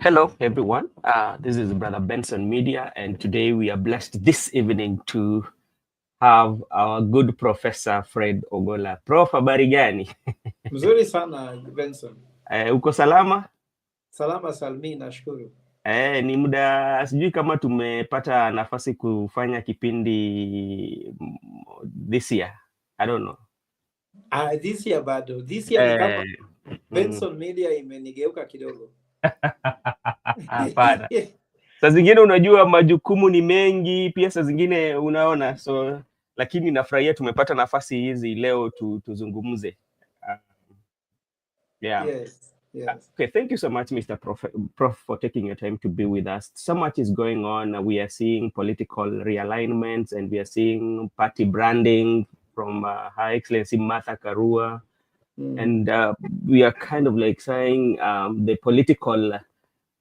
Hello, everyone. This is Brother Benson Media, and today we are blessed this evening to have our good Professor Fred Ogola. Prof, habari gani? Mzuri sana Benson. Uko salama? Salama salmi, nashukuru. Ni muda, sijui kama tumepata nafasi kufanya kipindi this year. I don't know. This year bado. This year ni kama Benson Media imenigeuka kidogo. Hapana. Saa zingine unajua majukumu ni mengi, pia saa zingine unaona, so lakini nafurahia tumepata nafasi hizi leo tuzungumze. Yeah. Yes. Okay, thank you so much, Mr. Prof, for taking your time to be with us. So much is going on. We are seeing political realignments and we are seeing party branding from Her Excellency Martha Karua. And we are kind of like saying the political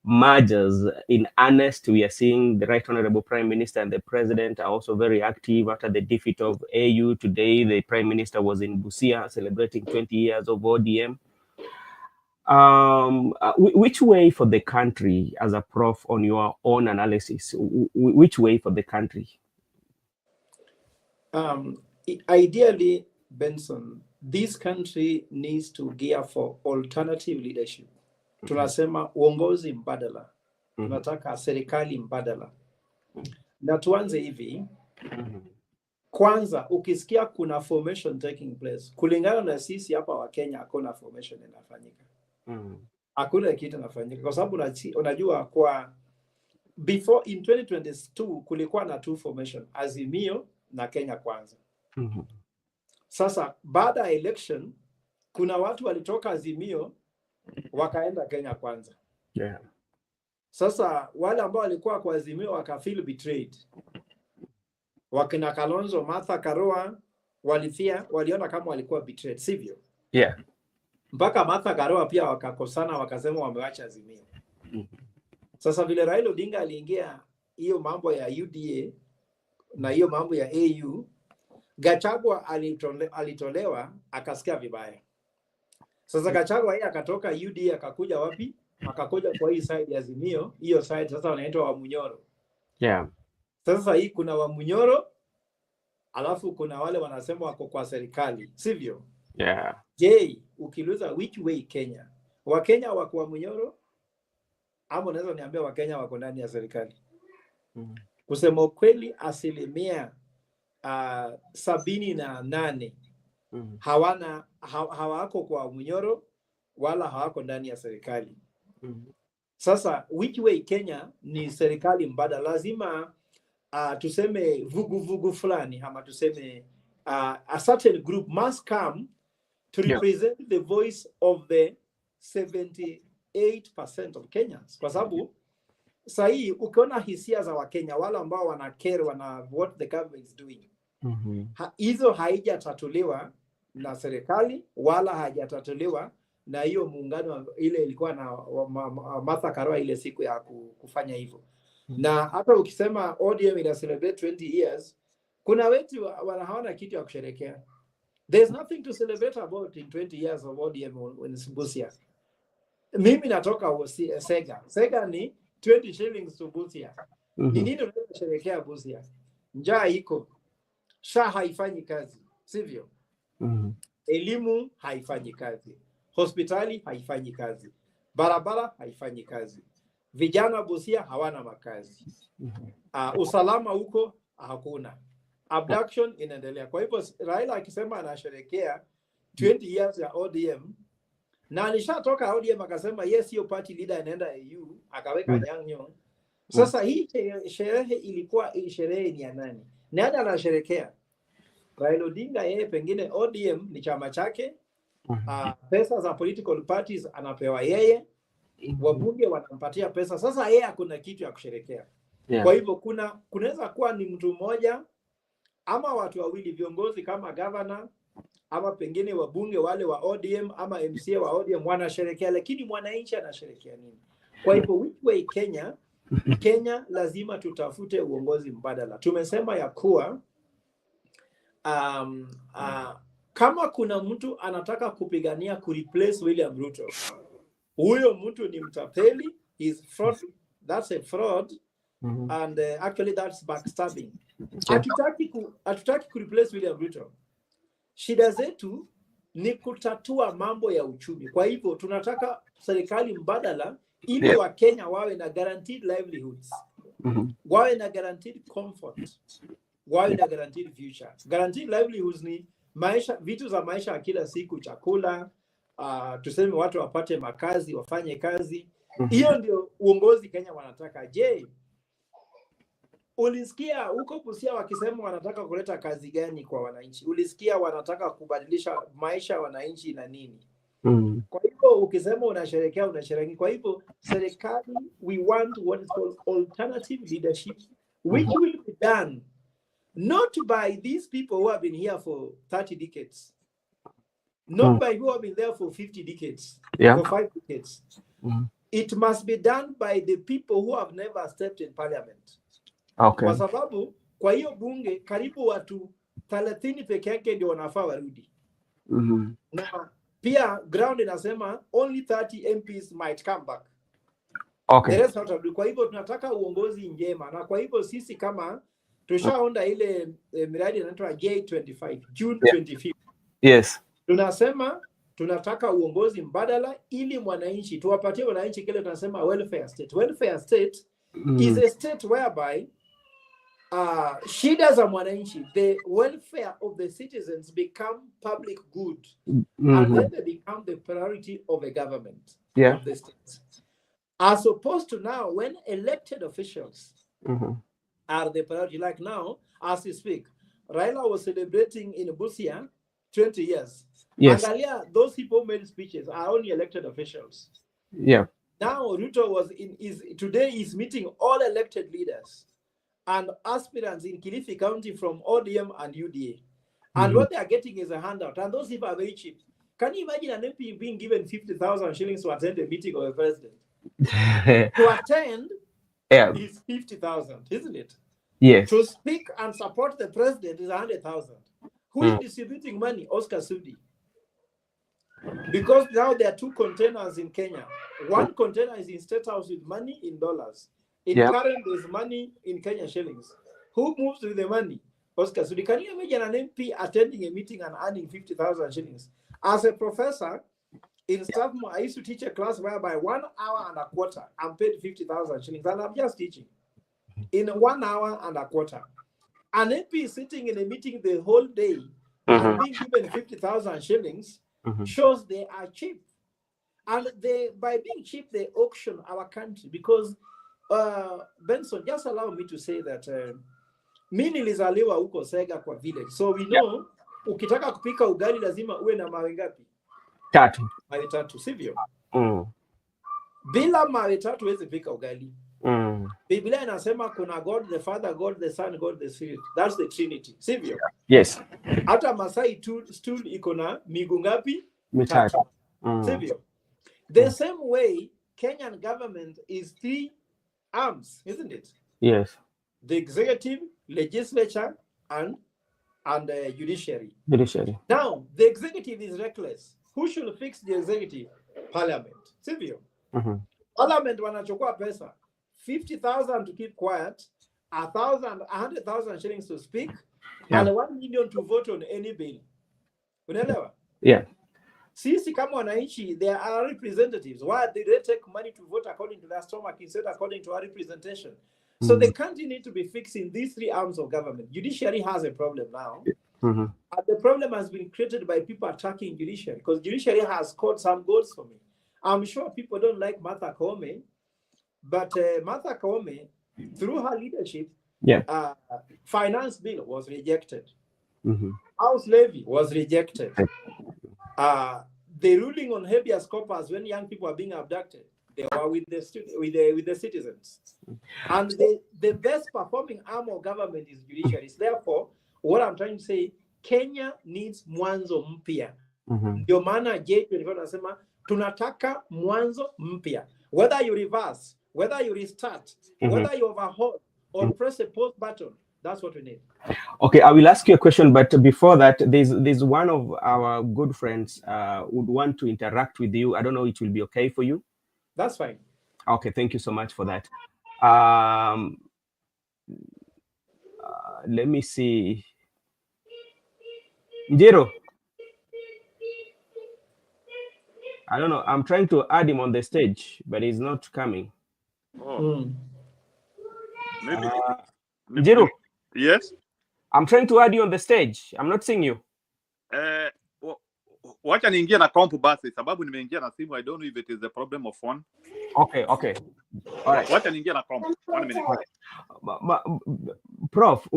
mergers in earnest. We are seeing the Right Honorable Prime Minister and the President are also very active after the defeat of AU. Today, the Prime Minister was in Busia celebrating 20 years of ODM. Which way for the country, as a prof, on your own analysis, which way for the country? Ideally, Benson, this country needs to gear for alternative leadership. Tunasema uongozi mbadala. Tunataka serikali mbadala. Na tuanze hivi. Kwanza, ukisikia kuna formation taking place, kulingana na sisi hapa wa Kenya, hakuna formation inafanyika. Hakuna kitu inafanyika. Kwa sababu unajua kwa before in 2022 kulikuwa na two formation, Azimio na Kenya Kwanza. Sasa baada ya election kuna watu walitoka Azimio wakaenda Kenya Kwanza. Yeah. Sasa wale ambao walikuwa kwa Azimio wakafeel betrayed. Wakina Kalonzo, Martha Karua waliona kama walikuwa betrayed, sivyo? Yeah. Mpaka Martha Karua pia wakakosana, wakasema wamewacha Azimio. Sasa vile Raila Odinga aliingia hiyo mambo ya UDA na hiyo mambo ya AU, Gachagua alitolewa akasikia vibaya. Sasa Gachagua yeye akatoka UDA akakuja wapi? Akakuja kwa hii side ya Azimio, hiyo side sasa wanaitwa Wamunyoro. Yeah. Sasa hii kuna Wamunyoro, alafu kuna wale wanasema wako kwa serikali, sivyo? Yeah. Je, ukiuliza which way Kenya? Wakenya wako Wamunyoro ama unaweza niambia Wakenya wako ndani ya serikali? Kusema ukweli, 78% hawako kwa Munyoro wala hawako ndani ya serikali. Sasa which way Kenya ni serikali mbadala. Lazima tuseme vugu fulani ama tuseme a certain group must come to represent the voice of the 78% of Kenyans. Kwa sababu sahi ukiona hisia za Wakenya wale ambao wanakerwa na what the government is doing, hizo haijatatuliwa na serikali wala haijatatuliwa na hiyo muungano ile ilikuwa na Martha Karua ile siku ya kufanya hivyo. Na hata ukisema ODM ina celebrate 20 years, kuna wetu hawana kitu ya kusherehekea. There's nothing to celebrate about in 20 years of ODM in Busia. Mimi natoka Sega. Sega ni 20 shillings to Busia. Ni nini unasherehekea Busia? Njaa iko. SHA haifanyi kazi, sivyo? Elimu haifanyi kazi. Hospitali haifanyi kazi. Barabara haifanyi kazi. Vijana Busia hawana makazi. Usalama huko hakuna. Abduction inaendelea. Kwa hivyo Raila akisema anasherehekea 20 years ya ODM, na alishatoka ODM akasema yes, hiyo party leader anaenda AU, akaweka Nyang'nyong. Sasa hii sherehe ilikuwa sherehe ni ya nani? Nani anasherehekea? Raila Odinga yeye pengine ODM ni chama chake. Pesa za political parties anapewa yeye. Wabunge wanampatia pesa. Sasa yeye hakuna kitu ya kusherehekea. Kwa hivyo kunaweza kuwa ni mtu mmoja ama watu wawili, viongozi kama governor ama pengine wabunge wale wa ODM ama MCA wa ODM wanasherehekea, lakini mwananchi anasherehekea nini? Kwa hivyo which way Kenya lazima tutafute uongozi mbadala. Tumesema ya kuwa kama kuna mtu anataka kupigania kureplace William Ruto, huyo mtu ni mtapeli is fraud. That's a fraud. And actually that's backstabbing. Hatutaki kureplace William Ruto. Shida zetu ni kutatua mambo ya uchumi. Kwa hivyo tunataka serikali mbadala ili Wakenya wawe na guaranteed livelihoods, wawe na guaranteed comfort, wawe na guaranteed future. Guaranteed livelihoods ni maisha, vitu za maisha ya kila siku, chakula, tuseme watu wapate makazi, wafanye kazi. Hiyo ndio uongozi Kenya wanataka. Je, ulisikia huko Busia wakisema wanataka kuleta kazi gani kwa wananchi? Ulisikia wanataka kubadilisha maisha ya wananchi na nini? Kwa hivyo ukisema unasherehekea. Kwa hivyo serikali, we want what is called alternative leadership, which will be done not by these people who have been here for 30 decades, not by who have been there for 50 decades, for 5 decades. It must be done by the people who have never stepped in parliament. Okay. Kwa sababu kwa hiyo bunge karibu watu 30 peke yake ndio wanafaa warudi. Na pia ground inasema only 30 MPs might come back. Okay. The rest out of the, kwa hivyo tunataka uongozi njema, na kwa hivyo sisi kama tushaonda ile miradi inaitwa J25 June 25. Yes. Tunasema tunataka uongozi mbadala ili mwananchi, tuwapatie wananchi kile tunasema welfare state. Welfare state is a state whereby shida za mwananchi, the welfare of the citizens become public good, and then they become the priority of a government, of the state. As opposed to now, when elected officials are the priority. Like now, as we speak, Raila was celebrating in Busia 20 years. Yes. Angalia, those people made speeches are only elected officials. Yeah. Now Ruto was today is meeting all elected leaders and aspirants in Kilifi County from ODM and UDA. And what they are getting is a handout. And those people are very cheap. Can you imagine an MP being given 50,000 shillings to attend a meeting of a president? To attend is 50,000, isn't it? Yes. To speak and support the president is 100,000. Who is distributing money? Oscar Sudi. Because now there are 2 containers in Kenya. One container is in State House with money in dollars. In current, there's money in Kenya shillings. Who moves with the money? Oscar Sudi. Can you imagine an MP attending a meeting and earning 50,000 shillings? As a professor in Strathmore, I used to teach a class whereby 1 hour and a quarter, I'm paid 50,000 shillings, and I'm just teaching. In 1 hour and a quarter. An MP is sitting in a meeting the whole day and being given 50,000 shillings shows they are cheap. And by being cheap, they auction our country. Because, Benson, just allow me to say that mimi nilizaliwa huko Sega kwa village. So we know, ukitaka kupika ugali lazima uwe na mawe ngapi? 3. Mawe 3, sivyo? Bila mawe 3 huwezi pika ugali. Biblia inasema kuna God the Father, God the Son, God the Spirit. That's the Trinity. Sivyo? Yes. Hata Masai stool iko na miguu ngapi? 3. Sivyo? The same way Kenyan government is 3 arms, isn't it? Yes. The executive, legislature, and judiciary. Now, the executive is reckless. Who should fix the executive? Parliament. Sivyo? Parliament wanachukua pesa. 50,000 to keep quiet, 100,000 shillings to speak, and 1 million to vote on any bill. Unaelewa? Yeah. Sisi kama wananchi, there are representatives. Why did they take money to vote according to their stomach instead according to our representation? So the country needs to be fixing these 3 arms of government. Judiciary has a problem now. And the problem has been created by people attacking judiciary, because judiciary has scored some goals for me. I'm sure people don't like Martha Koome, but Martha Koome, through her leadership, finance bill was rejected. House levy was rejected. The ruling on habeas corpus when young people are being abducted, they were with the citizens. And the best performing arm of government is judiciary. Therefore, what I'm trying to say, Kenya needs mwanzo mpya. Ndio maana J25 nasema tunataka mwanzo mpya. Whether you reverse, whether you restart, whether you overhaul or press a pause button, that's what we need. Okay, I will ask you a question, but before that, there's one of our good friends would want to interact with you. I don't know if it will be okay for you. That's fine. Okay, thank you so much for that. Let me see. Njiro, I don't know. I'm trying to add him on the stage, but he's not coming. Oh. Maybe. Njiro. Yes. I'm trying to add you on the stage. I'm not seeing you. Wacha niingie na comp basi sababu nimeingia na simu. I don't know if it is the problem of phone. Okay. All right. Wacha niingie na comp. 1 minute. Prof,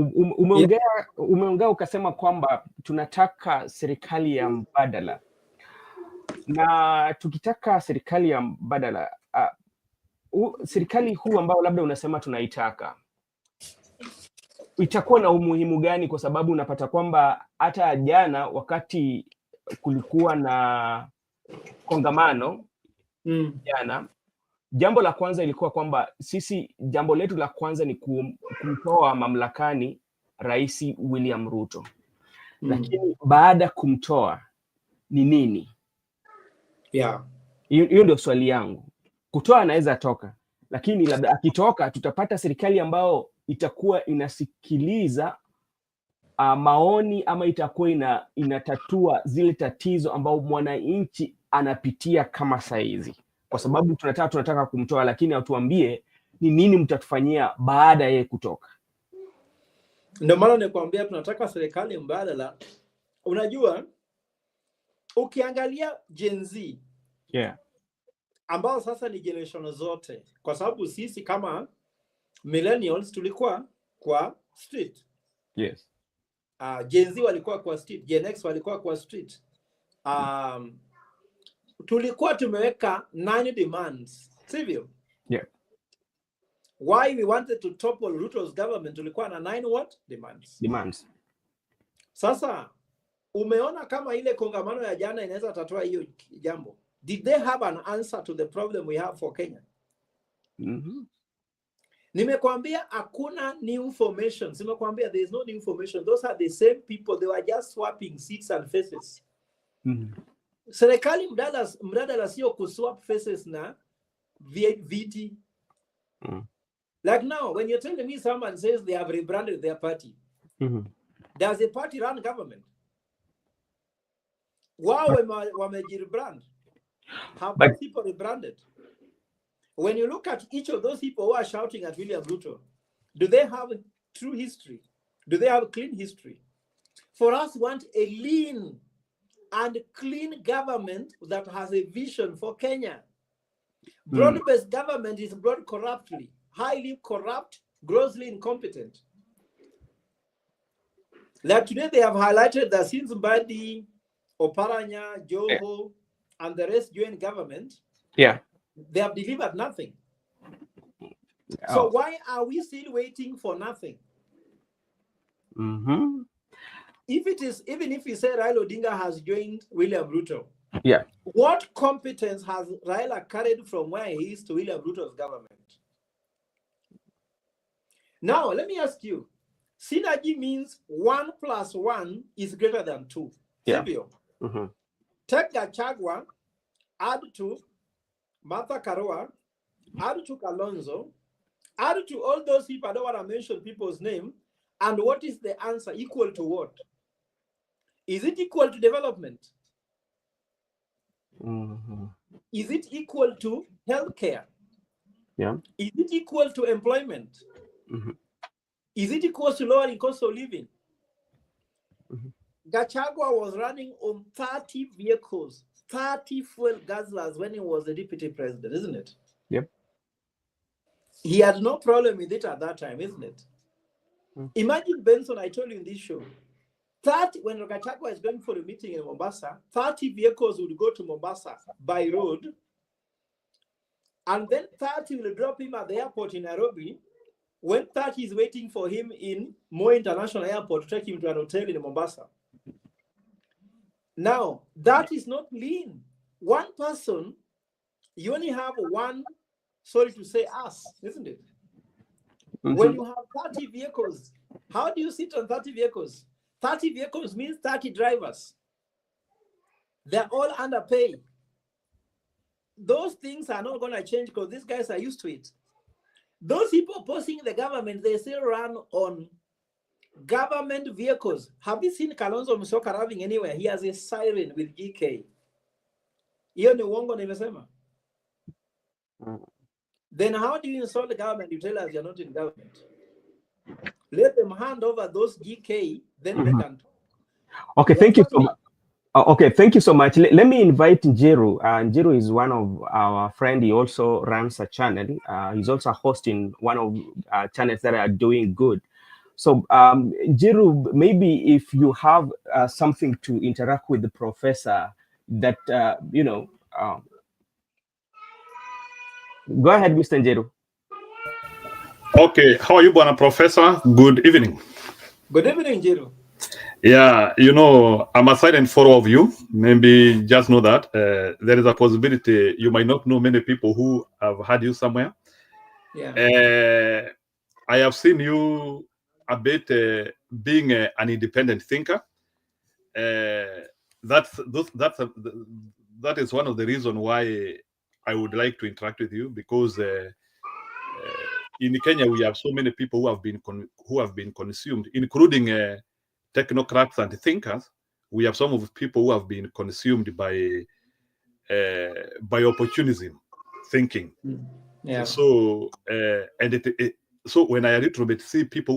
umeongea ukasema kwamba tunataka serikali ya mbadala, na tukitaka serikali ya mbadala, serikali huu ambao labda unasema tunaitaka itakuwa na umuhimu gani? Kwa sababu unapata kwamba hata jana wakati kulikuwa na kongamano jana, jambo la kwanza ilikuwa kwamba jambo letu la kwanza ni kumtoa mamlakani Rais William Ruto. Lakini baada ya kumtoa ni nini? Hiyo ndio swali yangu. Kutoa anaweza toka, lakini labda akitoka tutapata serikali ambayo itakuwa inasikiliza maoni ama itakuwa inatatua zile tatizo ambao mwananchi anapitia kama saizi. Kwa sababu tunataka kumtoa, lakini atuambie ni nini mtatufanyia baada ya yeye kutoka. Ndio maana nikwambia tunataka serikali mbadala. Unajua, ukiangalia Gen Z ambao sasa ni generation zote, kwa sababu sisi kama millennials tulikuwa kwa street. Yes. Gen Z walikuwa kwa street, Gen X walikuwa kwa street. Tulikuwa tumeweka 9 demands, sivyo? Yeah. Why we wanted to topple Ruto's government, tulikuwa na 9 what? Demands. Sasa umeona kama ile kongamano ya jana inaweza tatua hiyo jambo. Did they have an answer to the problem we have for Kenya? Nimekwambia hakuna new information. Nimekwambia there is no new information. Those are the same people. They were just swapping seats and faces. Serikali mdadala sio kuswap faces na VT. Like now, when you're telling me someone says they have rebranded their party, does a party run government? Wow, wamejirebrand. Have people rebranded? When you look at each of those people who are shouting at William Ruto, do they have true history? Do they have clean history? For us, we want a lean and clean government that has a vision for Kenya. Broad-based government is broad corruptly, highly corrupt, grossly incompetent. Like today, they have highlighted that since Mbadi, Oparanya, Joho, and the rest joined government, they have delivered nothing. So why are we still waiting for nothing? Even if we say Raila Odinga has joined William Ruto, what competence has Raila carried from where he is to William Ruto's government? Now, let me ask you, synergy means 1 + 1 is greater than 2. Take Gachagua, add to Martha Karua, add to Kalonzo, add to all those people. I don't want to mention people's name. And what is the answer? Equal to what? Is it equal to development? Is it equal to healthcare? Is it equal to employment? Is it equal to lowering cost of living? Gachagua was running on 30 vehicles, 30 fuel guzzlers when he was the deputy president, isn't it? He had no problem with it at that time, isn't it? Imagine, Benson, I told you in this show, 30, when Gachagua is going for a meeting in Mombasa, 30 vehicles would go to Mombasa by road, and then 30 will drop him at the airport in Nairobi, when 30 is waiting for him in Moi International Airport to take him to an hotel in Mombasa. Now, that is not lean. One person, you only have one, sorry to say, us, isn't it? When you have 30 vehicles, how do you sit on 30 vehicles? 30 vehicles means 30 drivers. They're all underpaid. those things are not going to change because these guys are used to it. Those people opposing the government, they still run on government vehicles. Have you seen Kalonzo Musyoka driving anywhere? He has a siren with GK. Hiyo ni uongo nimesema. Then how do you insult the government? You tell us you're not in government. Let them hand over those GK, then they can talk. Okay, thank you so much. Okay, thank you so much. Let me invite Njiru. Njiru is one of our friend. He also runs a channel. He's also hosting one of channels that are doing good. So, Njiru, maybe if you have something to interact with the professor, that you know, go ahead, Mr. Njiru. Okay, how are you, Bwana Professor? Good evening. Good evening, Njiru. Yeah, you know, I'm a silent follower of you. Maybe just know that there is a possibility you might not know many people who have had you somewhere. Yeah. I have seen you a bit being an independent thinker. That is one of the reasons why I would like to interact with you, because in Kenya we have so many people who have been consumed, including technocrats and thinkers. We have some of the people who have been consumed by opportunism thinking. Yeah. So so when I a little bit see people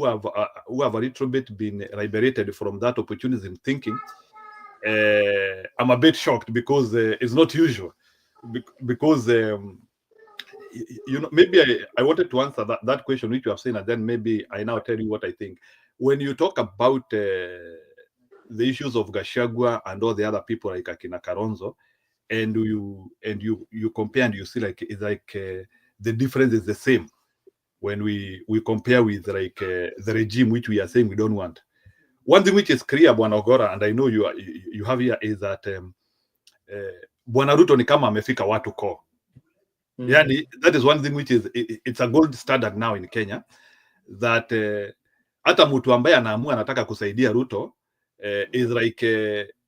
who have a little bit been liberated from that opportunism thinking, I'm a bit shocked, because it's not usual. Because you know, maybe I wanted to answer that question which you have seen, and then maybe I now tell you what I think. When you talk about the issues of Gachagua and all the other people like Akina Karonzo, and you compare and you see like it's like the difference is the same when we compare with like the regime which we are saying we don't want. One thing which is clear, Bwana Ogora, and I know you have here, is that Bwana Ruto ni kama amefika watu ko. Yani, that is one thing which is it's a gold standard now in Kenya, that hata mtu ambaye anaamua anataka kusaidia Ruto is like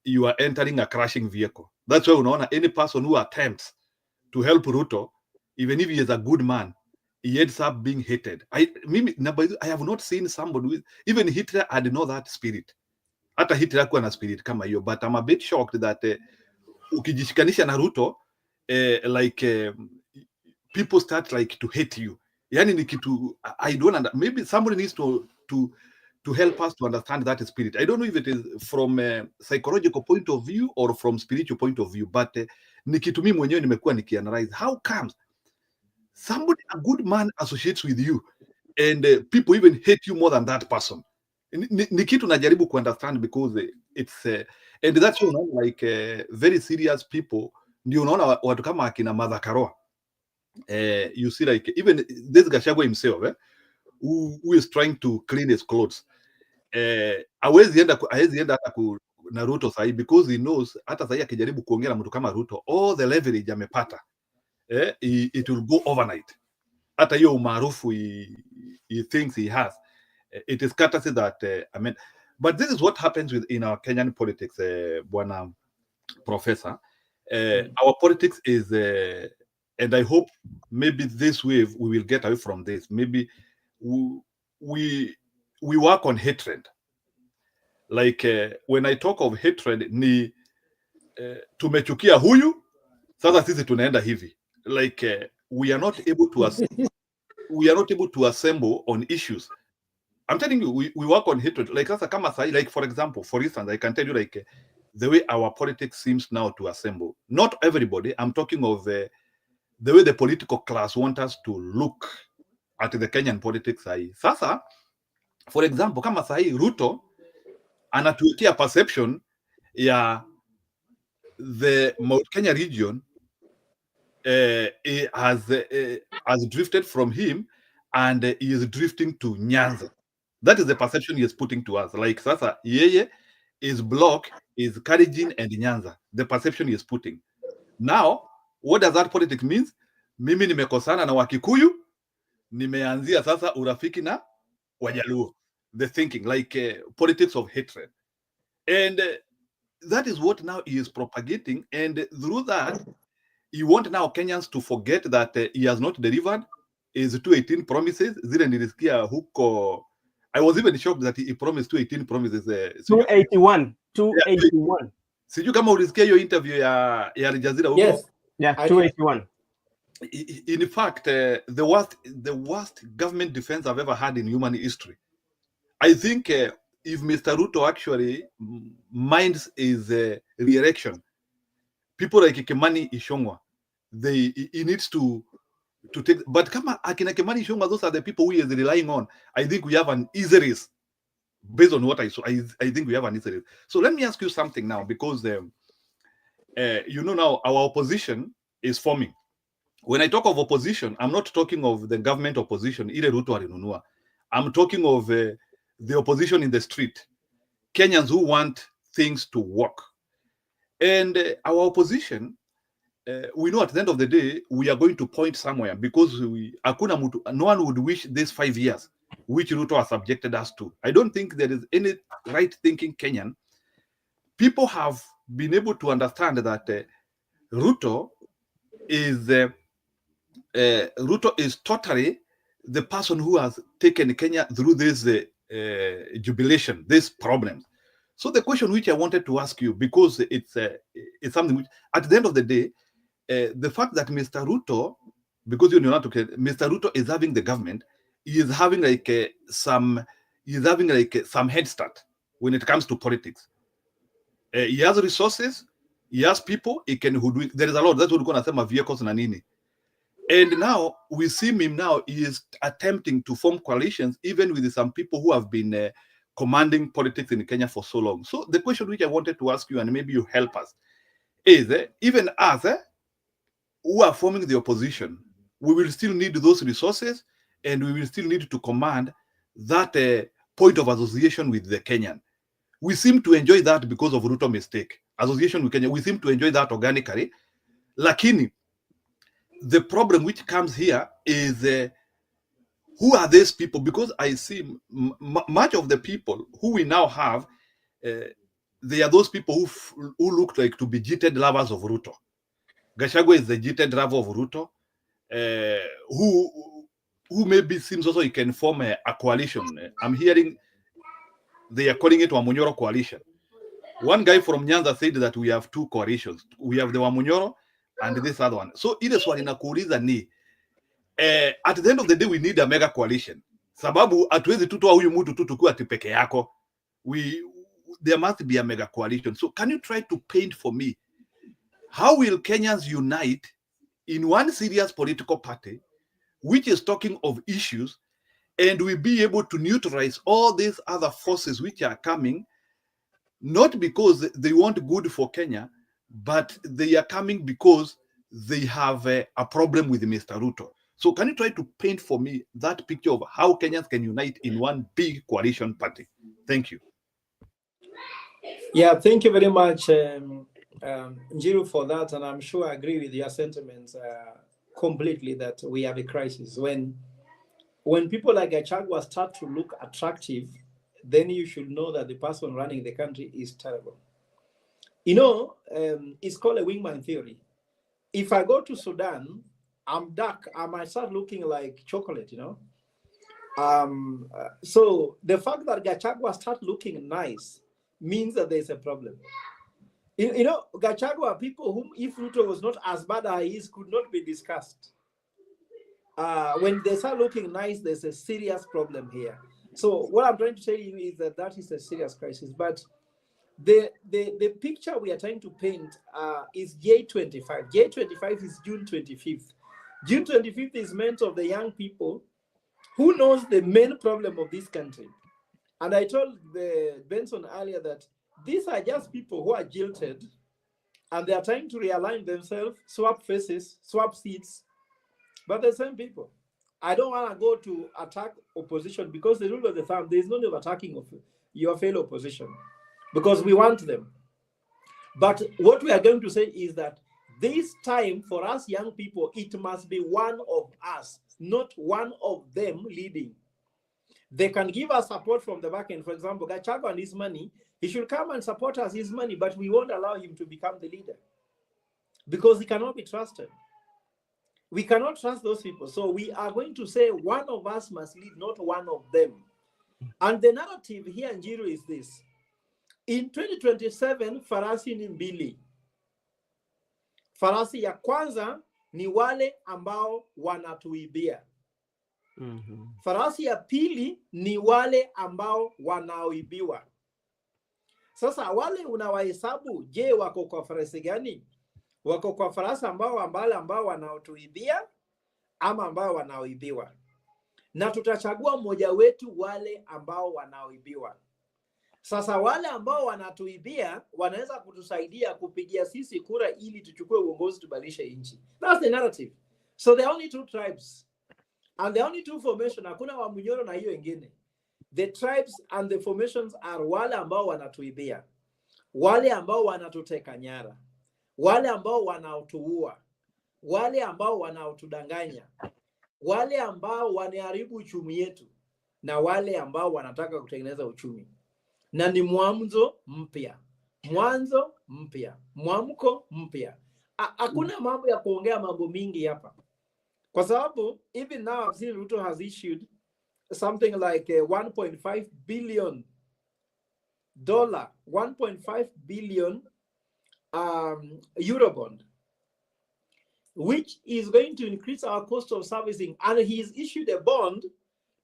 you are entering a crashing vehicle. That's why unaona any person who attempts to help Ruto, even if he is a good man, he ends up being hated. I have not seen somebody with, even Hitler had not that spirit. Hata Hitler hakuwa na spirit kama hiyo, but I'm a bit shocked that ukijishikanisha na Ruto people start like to hate you. Yani ni kitu I don't understand. Maybe somebody needs to help us to understand that spirit. I don't know if it is from a psychological point of view or from spiritual point of view, but ni kitu mimi mwenyewe nimekuwa nikianalyze. How comes somebody, a good man, associates with you and people even hate you more than that person? Ni kitu najaribu ku understand, because it's and that's like very serious people. Ndio unaona watu kama akina Martha Karua. You see, like even this Gachagua himself, who is trying to clean his clothes. Hawezi enda hata ku na Ruto sahi, because he knows hata sahi akijaribu kuongea na mtu kama Ruto, all the leverage amepata, it will go overnight. Hata hiyo umaarufu he thinks he has, it is courtesy that I mean, but this is what happens in our Kenyan politics, Bwana Professor. Our politics is and I hope maybe this way we will get away from this. Maybe we work on hatred. Like when I talk of hatred, ni tumechukia huyu, sasa sisi tunaenda hivi. Like we are not able to assemble on issues. I'm telling you, we work on hatred. Like sasa kama sahi, like for example, for instance, I can tell you like the way our politics seems now to assemble. Not everybody. I'm talking of the way the political class want us to look at the Kenyan politics sahi. Sasa, for example, kama sahi Ruto anatuwekea perception ya the Mount Kenya region has drifted from him, and he is drifting to Nyanza. That is the perception he is putting to us. Like sasa yeye is block is Kalenjin and Nyanza. The perception he is putting. Now, what does that politics means? Mimi nimekosana na Wakikuyu, nimeanzia sasa urafiki na Wajaluo. The thinking, like politics of hatred. And that is what now he is propagating. And through that, you want now Kenyans to forget that he has not delivered his 218 promises. Zile nilisikia huko. I was even shocked that he promised 218 promises. 281. 281. Sijui kama ulisikia hiyo interview ya Al Jazeera huko. Yes. Yeah, 281. In fact, the worst government defense I've ever had in human history. I think if Mr. Ruto actually minds his re-election, people like Kimani Ichung'wah, he needs to take. But kama akina Kimani Ichung'wah, those are the people we is relying on. I think we have an easy race. Based on what I saw, I think we have an easy race. So let me ask you something now, because now our opposition is forming. When I talk of opposition, I'm not talking of the government opposition, ile Ruto alinunua. I'm talking of the opposition in the street, Kenyans who want things to work. And our opposition, we know at the end of the day, we are going to point somewhere, because no one would wish these 5 years which Ruto has subjected us to. I don't think there is any right-thinking Kenyan. People have been able to understand that Ruto is totally the person who has taken Kenya through this jubilation, these problems. So the question which I wanted to ask you, because it's something which, at the end of the day, the fact that Mr. Ruto, because Mr. Ruto is having the government, he is having some head start when it comes to politics. He has resources, he has people, he can do it. There is a lot. That's what we're going to say, vehicles na nini. And now we see him now, he is attempting to form coalitions, even with some people who have been commanding politics in Kenya for so long. So the question which I wanted to ask you, and maybe you help us, is even us who are forming the opposition, we will still need those resources, and we will still need to command that point of association with the Kenyan. We seem to enjoy that because of Ruto mistake. Association with Kenya, we seem to enjoy that organically. Lakini, the problem which comes here is who are these people? Because I see much of the people who we now have, they are those people who look like to be jittered lovers of Ruto. Gachagua is the jittered lover of Ruto, who maybe seems also he can form a coalition. I'm hearing they are calling it Wamunyoro coalition. One guy from Nyanza said that we have two coalitions. We have the Wamunyoro and this other one. So ile swali nakuuliza ni at the end of the day we need a mega coalition. Sababu hatuwezi tu toa huyu mtu tu tukua ati peke yako. There must be a mega coalition. So can you try to paint for me how will Kenyans unite in one serious political party which is talking of issues, and we be able to neutralize all these other forces which are coming, not because they want good for Kenya, but they are coming because they have a problem with Mr. Ruto. So can you try to paint for me that picture of how Kenyans can unite in one big coalition party? Thank you. Yeah, thank you very much, Njiru, for that. And I'm sure I agree with your sentiments completely that we have a crisis. When people like Gachagua start to look attractive, then you should know that the person running the country is terrible. It's called a wingman theory. If I go to Sudan, I'm dark, I might start looking like chocolate, So the fact that Gachagua start looking nice means that there's a problem. Gachagua, people whom, if Ruto was not as bad as he is, could not be discussed. When they start looking nice, there's a serious problem here. So what I'm trying to tell you is that is a serious crisis. But the picture we are trying to paint is J25. J25 is June 25th. June 25th is meant of the young people who knows the main problem of this country. And I told Benson earlier that these are just people who are jilted, and they are trying to realign themselves, swap faces, swap seats, but the same people. I don't want to go to attack opposition, because the rule of the thumb, there is no need of attacking of your fellow opposition, because we want them. But what we are going to say is that this time for us young people, it must be one of us, not one of them leading. They can give us support from the back end. For example, Gachagua and his money, he should come and support us his money, but we won't allow him to become the leader. because he cannot be trusted. We cannot trust those people. So we are going to say one of us must lead, not one of them. And the narrative here in Njiru is this. In 2027, farasi ni mbili. Farasi ya kwanza ni wale ambao wanatuibia. Farasi ya pili ni wale ambao wanaoibiwa. Sasa wale unawahesabu, je, wako kwa farasi gani? Wako kwa farasi ambao wanaotuibia ama ambao wanaoibiwa? Na tutachagua mmoja wetu wale ambao wanaoibiwa. Sasa wale ambao wanatuibia wanaweza kutusaidia kupigia sisi kura ili tuchukue uongozi tubadilishe nchi. That's the narrative. So there are only two tribes. And the only two formations, hakuna wa Munyoro na hiyo ingine. The tribes and the formations are wale ambao wanatuibia, wale ambao wanatuteka nyara, wale ambao wanaotuua, wale ambao wanaotudanganya, wale ambao wanaharibu uchumi yetu, na wale ambao wanataka kutengeneza uchumi. Na ni mwanzo mpya, mwamko mpya. Hakuna mambo ya kuongea mambo mingi hapa. Kwa sababu, even now I've seen Ruto has issued something like $1.5 billion, 1.5 billion Eurobond, which is going to increase our cost of servicing. And he's issued a bond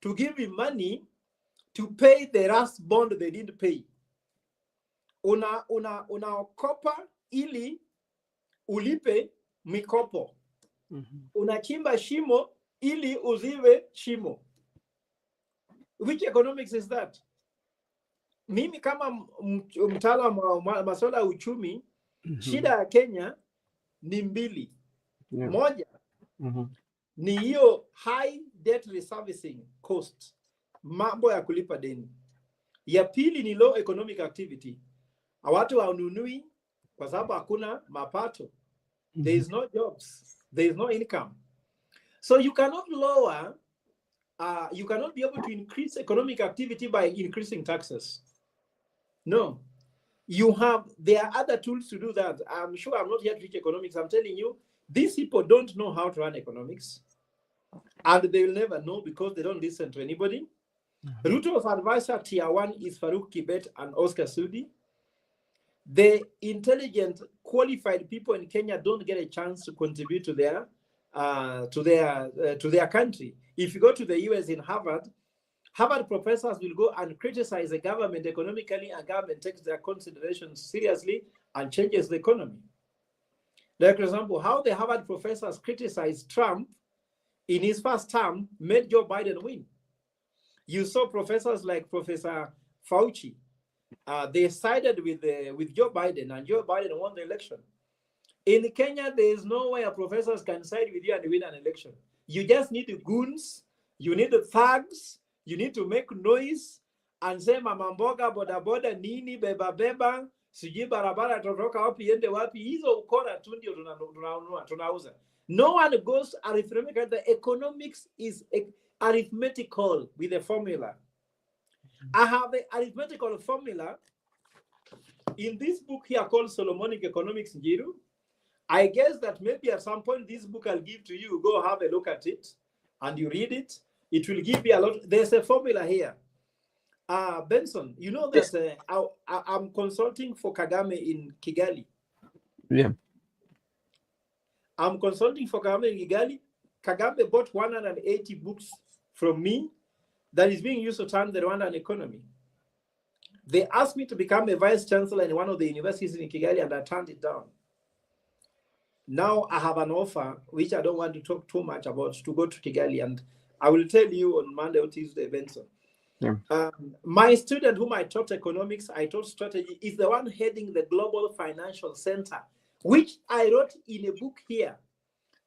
to give him money to pay the last bond they didn't pay. Unakopa ili ulipe mikopo. Unachimba shimo ili uziwe shimo. Which economics is that? Mimi kama mtaalamu wa masuala ya uchumi, shida ya Kenya ni mbili. Moja ni hiyo high debt reservicing cost, mambo ya kulipa deni. Ya pili ni low economic activity. Watu hawanunui kwa sababu hakuna mapato. There is no jobs. There is no income. So you cannot lower, you cannot be able to increase economic activity by increasing taxes. No. There are other tools to do that. I'm sure I'm not here to teach economics. I'm telling you, these people don't know how to run economics. And they will never know because they don't listen to anybody. Ruto's advisor, tier 1, is Farouk Kibet and Oscar Sudi. The intelligent, qualified people in Kenya don't get a chance to contribute to their country. If you go to the US in Harvard professors will go and criticize the government economically, and government takes their considerations seriously and changes the economy. Like, for example, how the Harvard professors criticized Trump in his first term made Joe Biden win. You saw professors like Professor Fauci. They sided with Joe Biden, and Joe Biden won the election. In Kenya, there is no way professors can side with you and win an election. You just need the goons, you need the thugs, you need to make noise and say mama mboga, boda boda, nini, beba beba, sijui barabara toroka wapi ende wapi. Hizo ukora tu ndio tunauza. No one goes arithmetical. The economics is arithmetical with a formula. I have an arithmetical formula in this book here called Solomonic Economics Njiru. I guess that maybe at some point this book I'll give to you. Go have a look at it and you read it. It will give you a lot. There's a formula here. Benson, you know that I'm consulting for Kagame in Kigali. Yeah. I'm consulting for Kagame in Kigali. Kagame bought 180 books from me that is being used to turn the Rwandan economy. They asked me to become a vice chancellor in one of the universities in Kigali, and I turned it down. Now I have an offer, which I don't want to talk too much about, to go to Kigali, and I will tell you on Monday or Tuesday, Benson. Yeah. My student whom I taught economics, I taught strategy, is the one heading the Global Financial Center, which I wrote in a book here,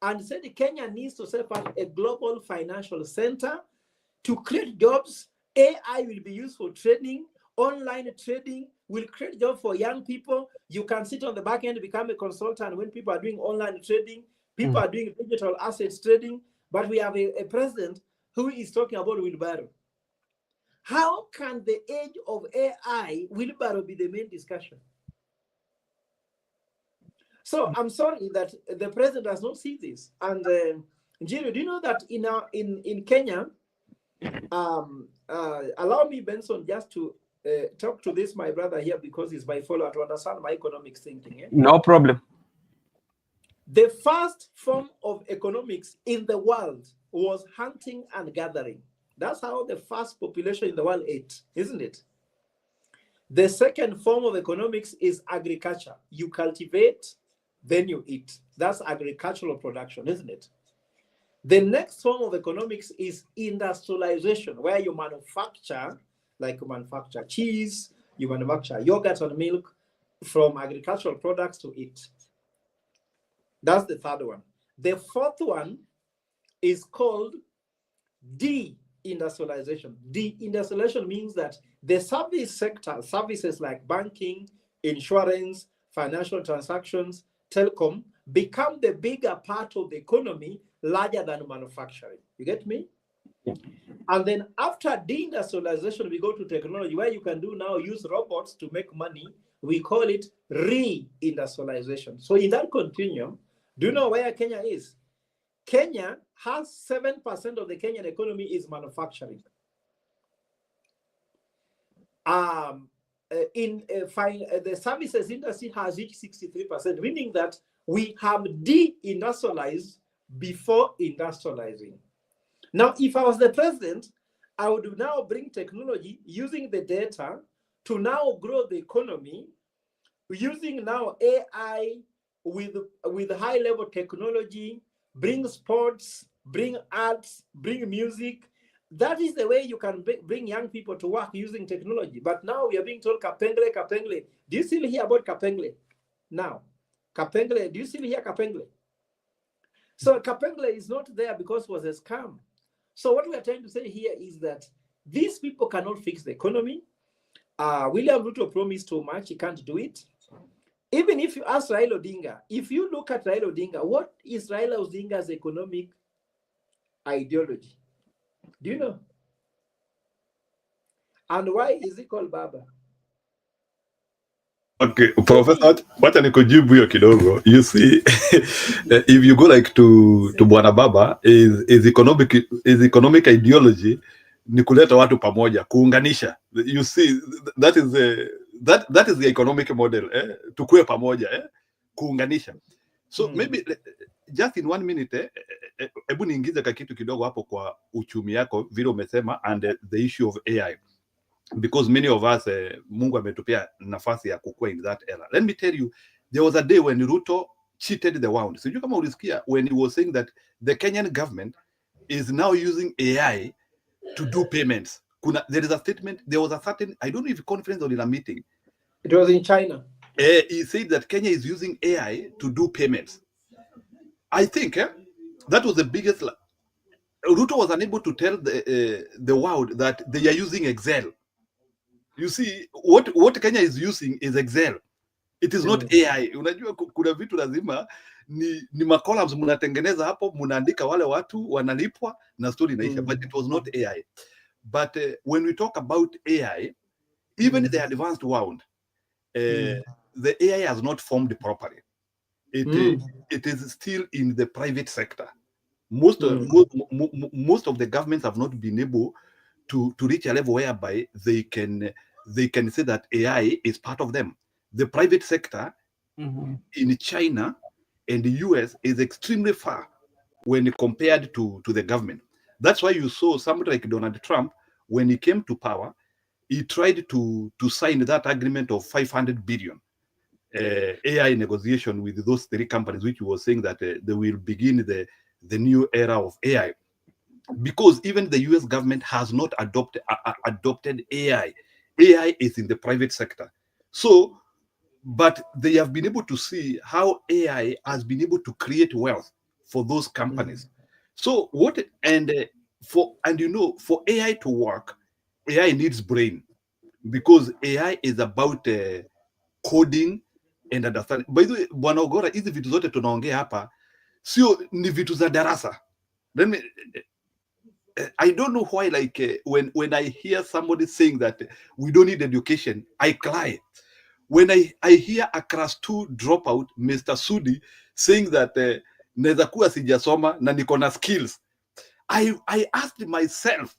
and said Kenya needs to set up a global financial center to create jobs. AI will be used for trading. Online trading will create jobs for young people. You can sit on the back end, become a consultant when people are doing online trading. People are doing digital assets trading. But we have a president who is talking about wheelbarrow. How can the age of AI, wheelbarrow, be the main discussion? So I'm sorry that the president does not see this. And Njiri, do you know that in Kenya, allow me, Benson, just to talk to this, my brother here, because he's my follower, to understand my economics thinking. Eh? No problem. The first form of economics in the world was hunting and gathering. That's how the first population in the world ate, isn't it? The second form of economics is agriculture. You cultivate, then you eat. That's agricultural production, isn't it? The next form of economics is industrialization, where you manufacture, like you manufacture cheese, you manufacture yogurt and milk from agricultural products to eat. That's the third one. The fourth one is called deindustrialization. Deindustrialization means that the service sector, services like banking, insurance, financial transactions, telecom, become the bigger part of the economy, larger than manufacturing. You get me? Yeah. And then after deindustrialization, we go to technology, where you can do now use robots to make money. We call it reindustrialization. So in that continuum, do you know where Kenya is? Kenya has 7% of the Kenyan economy is manufacturing. The services industry has reached 63%, meaning that we have deindustrialized before industrializing. Now, if I was the president, I would now bring technology using the data to now grow the economy, using now AI with high-level technology, bring sports, bring arts, bring music. That is the way you can bring young people to work using technology. But now we are being told Kapengle, Kapengle. Do you still hear about Kapengle? Now, Kapengle, do you still hear Kapengle? So Kapengle is not there because it was a scam. So what we are trying to say here is that these people cannot fix the economy. William Ruto promised too much. He can't do it. Even if you ask Raila Odinga, if you look at Raila Odinga, what is Raila Odinga's economic ideology? Do you know? And why is he called Baba? Okay, Professor, wacha nikujibu hiyo kidogo. You see, if you go like to Bwana Baba, is economic ideology ni kuleta watu pamoja, kuunganisha. You see, that is the economic model, tukue pamoja, kuunganisha. So maybe just in 1 minute, hebu niingize kakitu kidogo hapo kwa uchumi yako vile umesema, and the issue of AI. Because many of us, Mungu ametupia nafasi ya kukua in that era. Let me tell you, there was a day when Ruto cheated the world. So you kama ulisikia when he was saying that the Kenyan government is now using AI to do payments. There is a statement, there was a certain, I don't know if conference or in a meeting. It was in China. He said that Kenya is using AI to do payments. I think that was the biggest. Ruto was unable to tell the world that they are using Excel. You see, what Kenya is using is Excel. It is not AI. Unajua kuna vitu lazima ni macolumns mnatengeneza hapo, mnaandika wale watu wanalipwa na story inaisha, but it was not AI. But when we talk about AI, even the advanced world, the AI has not formed properly. It is still in the private sector. Most of the governments have not been able to reach a level whereby they can say that AI is part of them. The private sector in China and the US is extremely far when compared to the government. That's why you saw somebody like Donald Trump, when he came to power, he tried to sign that agreement of 500 billion AI negotiation with those 3 companies, which was saying that they will begin the new era of AI. Because even the US government has not adopted AI. AI is in the private sector. So, but they have been able to see how AI has been able to create wealth for those companies. So for AI to work, AI needs brain, because AI is about coding and understanding. By the way, Bwana Ogora, hizi vitu zote tunaongea hapa sio ni vitu za darasa. I don't know why, like when I hear somebody saying that we don't need education, I cry. When I hear a class 2 dropout, Mr. Sudi, saying that naweza kuwa sijasoma na niko na skills, I asked myself,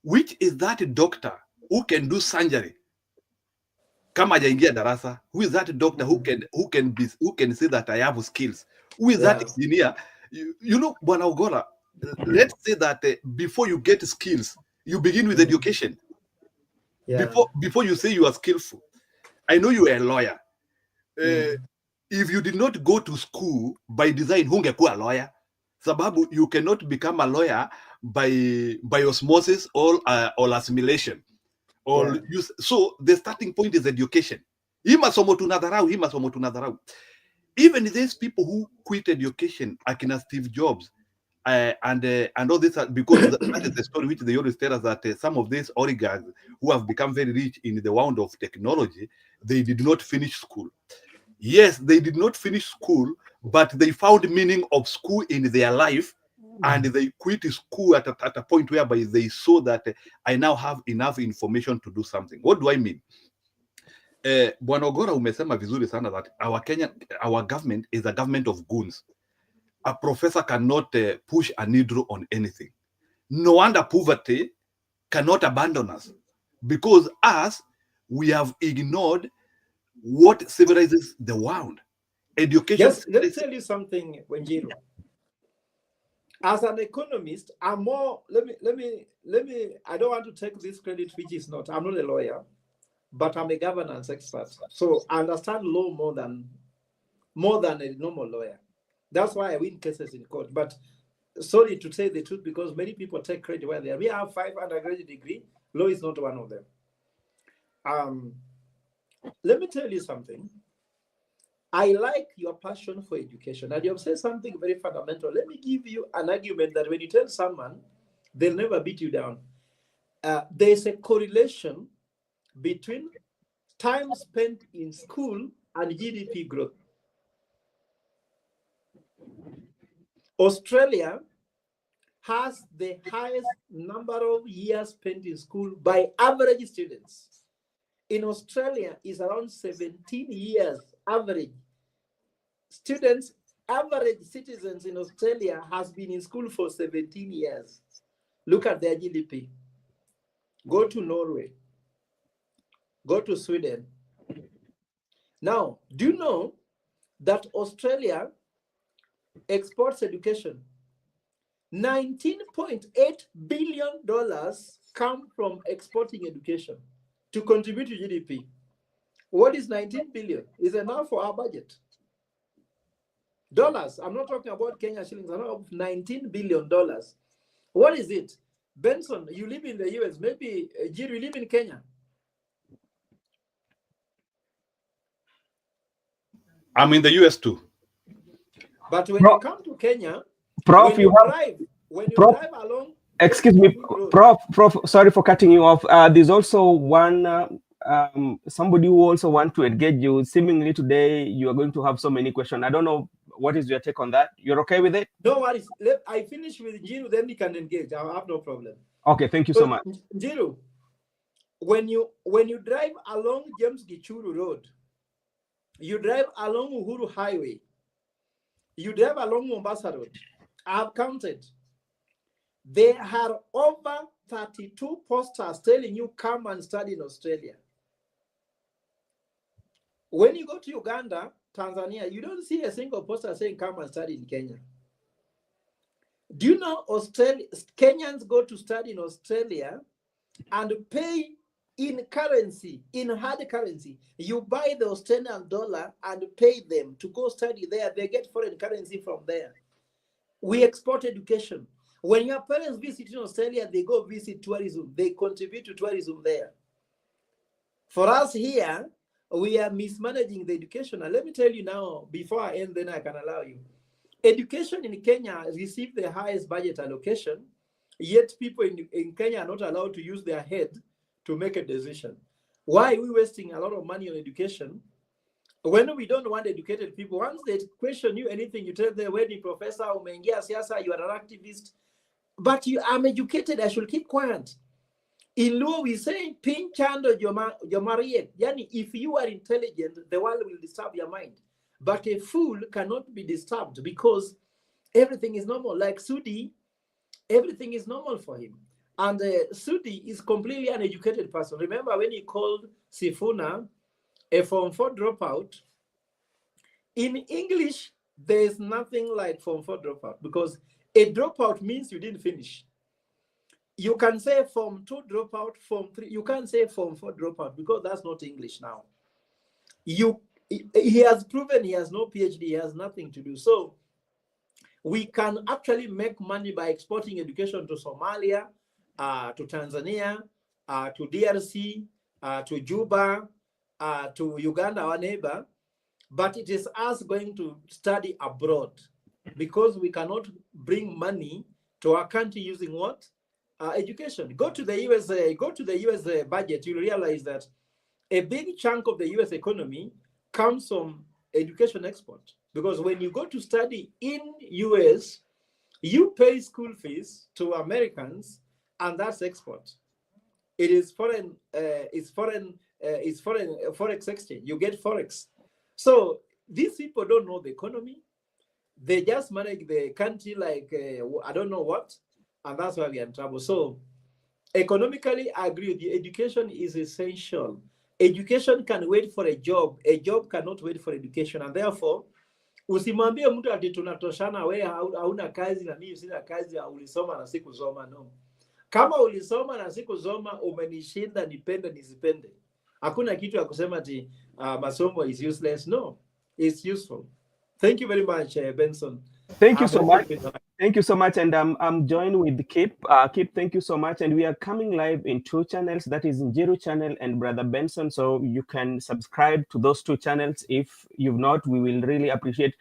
which is that doctor who can do surgery kama hajaingia darasa? Who is that doctor who can say that I have skills? Who is that engineer? You know, Bwana Ogora, let's say that before you get skills, you begin with education. Before you say you are skillful. I know you are a lawyer. If you did not go to school by design, hungekuwa lawyer. Sababu, you cannot become a lawyer by osmosis or assimilation. So the starting point is education. Masomo tunadharau. Even these people who quit education, akina Steve Jobs, and all this, because that is the story which they always tell us, that some of these oligarchs who have become very rich in the world of technology, they did not finish school. Yes, they did not finish school, but they found meaning of school in their life, and they quit school at a point whereby they saw that I now have enough information to do something. What do I mean? Bwana Ogora, umesema vizuri sana that our government is a government of goons. A professor cannot push a needle on anything. No wonder poverty cannot abandon us, because we have ignored what civilizes the world. Education. Yes, let me tell you something, Wenjiro. As an economist, I'm more. Let me. I don't want to take this credit, which is not. I'm not a lawyer, but I'm a governance expert, so I understand law more than a normal lawyer. That's why I win cases in court. But sorry to say the truth, because many people take credit where they are. We have 5 undergraduate degree. Law is not one of them. Let me tell you something. I like your passion for education, and you have said something very fundamental. Let me give you an argument that when you tell someone, they'll never beat you down. There's a correlation between time spent in school and GDP growth. Australia has the highest number of years spent in school by average students. In Australia, is around 17 years average. Students, average citizens in Australia has been in school for 17 years. Look at their GDP. Go to Norway. Go to Sweden. Now, do you know that Australia exports education? $19.8 billion come from exporting education to contribute to GDP. What is 19 billion? Is enough for our budget. Dollars. I'm not talking about Kenya shillings. I'm talking about $19 billion. What is it? Benson, you live in the US. Maybe Jiri, you live in Kenya. I'm in the US too. But when you come to Kenya, Prof, when you drive along. Excuse me, Prof, sorry for cutting you off. There's also one somebody who also want to engage you. Seemingly today you are going to have so many questions. I don't know, what is your take on that? You're okay with it? No worries. I finish with Jiru, then we can engage. I have no problem. Okay, thank you so much. Jiru, when you drive along James Gichuru Road, you drive along Uhuru Highway, you drive along Mombasa Road, I've counted. There are over 32 posters telling you come and study in Australia. When you go to Uganda, Tanzania, you don't see a single poster saying come and study in Kenya. Do you know Kenyans go to study in Australia and pay in currency, in hard currency? You buy the Australian dollar and pay them to go study there. They get foreign currency from there. We export education. When your parents visit in Australia, they go visit tourism. They contribute to tourism there. For us here, we are mismanaging the education. And let me tell you now, before I end, then I can allow you. Education in Kenya received the highest budget allocation, yet people in Kenya are not allowed to use their head to make a decision. Why are we wasting a lot of money on education when we don't want educated people? Once they question you anything, you tell them, "When professor, umeingia siasa, you are an activist." But I'm educated, I should keep quiet. In Luo, we say, pinchando jomariek. Yani, if you are intelligent, the world will disturb your mind. But a fool cannot be disturbed because everything is normal. Like Sudi, everything is normal for him. And Sudi is completely uneducated person. Remember when he called Sifuna a Form 4 dropout? In English, there is nothing like Form 4 dropout because a dropout means you didn't finish. You can say Form 2 dropout, Form 3. You can't say Form 4 dropout because that's not English now. He has proven he has no PhD. He has nothing to do. So we can actually make money by exporting education to Somalia, to Tanzania, to DRC, to Juba, to Uganda, our neighbor. But it is us going to study abroad because we cannot bring money to our country using what? Education. Go to the US budget, you'll realize that a big chunk of the US economy comes from education export. Because when you go to study in US, you pay school fees to Americans, and that's export. It is foreign. It's forex exchange. You get forex. So these people don't know the economy. They just manage the country like I don't know what, and that's why we are in trouble. So economically, I agree with you. Education is essential. Education can wait for a job. A job cannot wait for education, and therefore usimwambie mtu ati tunatoshana, wewe hauna kazi na mimi sina kazi, ulisoma na sikusoma. No, kama ulisoma na sikusoma, umenishinda, nipende nisipende. Hakuna kitu ya kusema ati masomo is useless. No, it's useful. Thank you very much, Benson. Thank you so much. Thank you so much. And I'm joined with Kip. Kip, thank you so much. And we are coming live in 2 channels. That is Njiru channel and Brother Benson. So you can subscribe to those 2 channels. If you've not, we will really appreciate.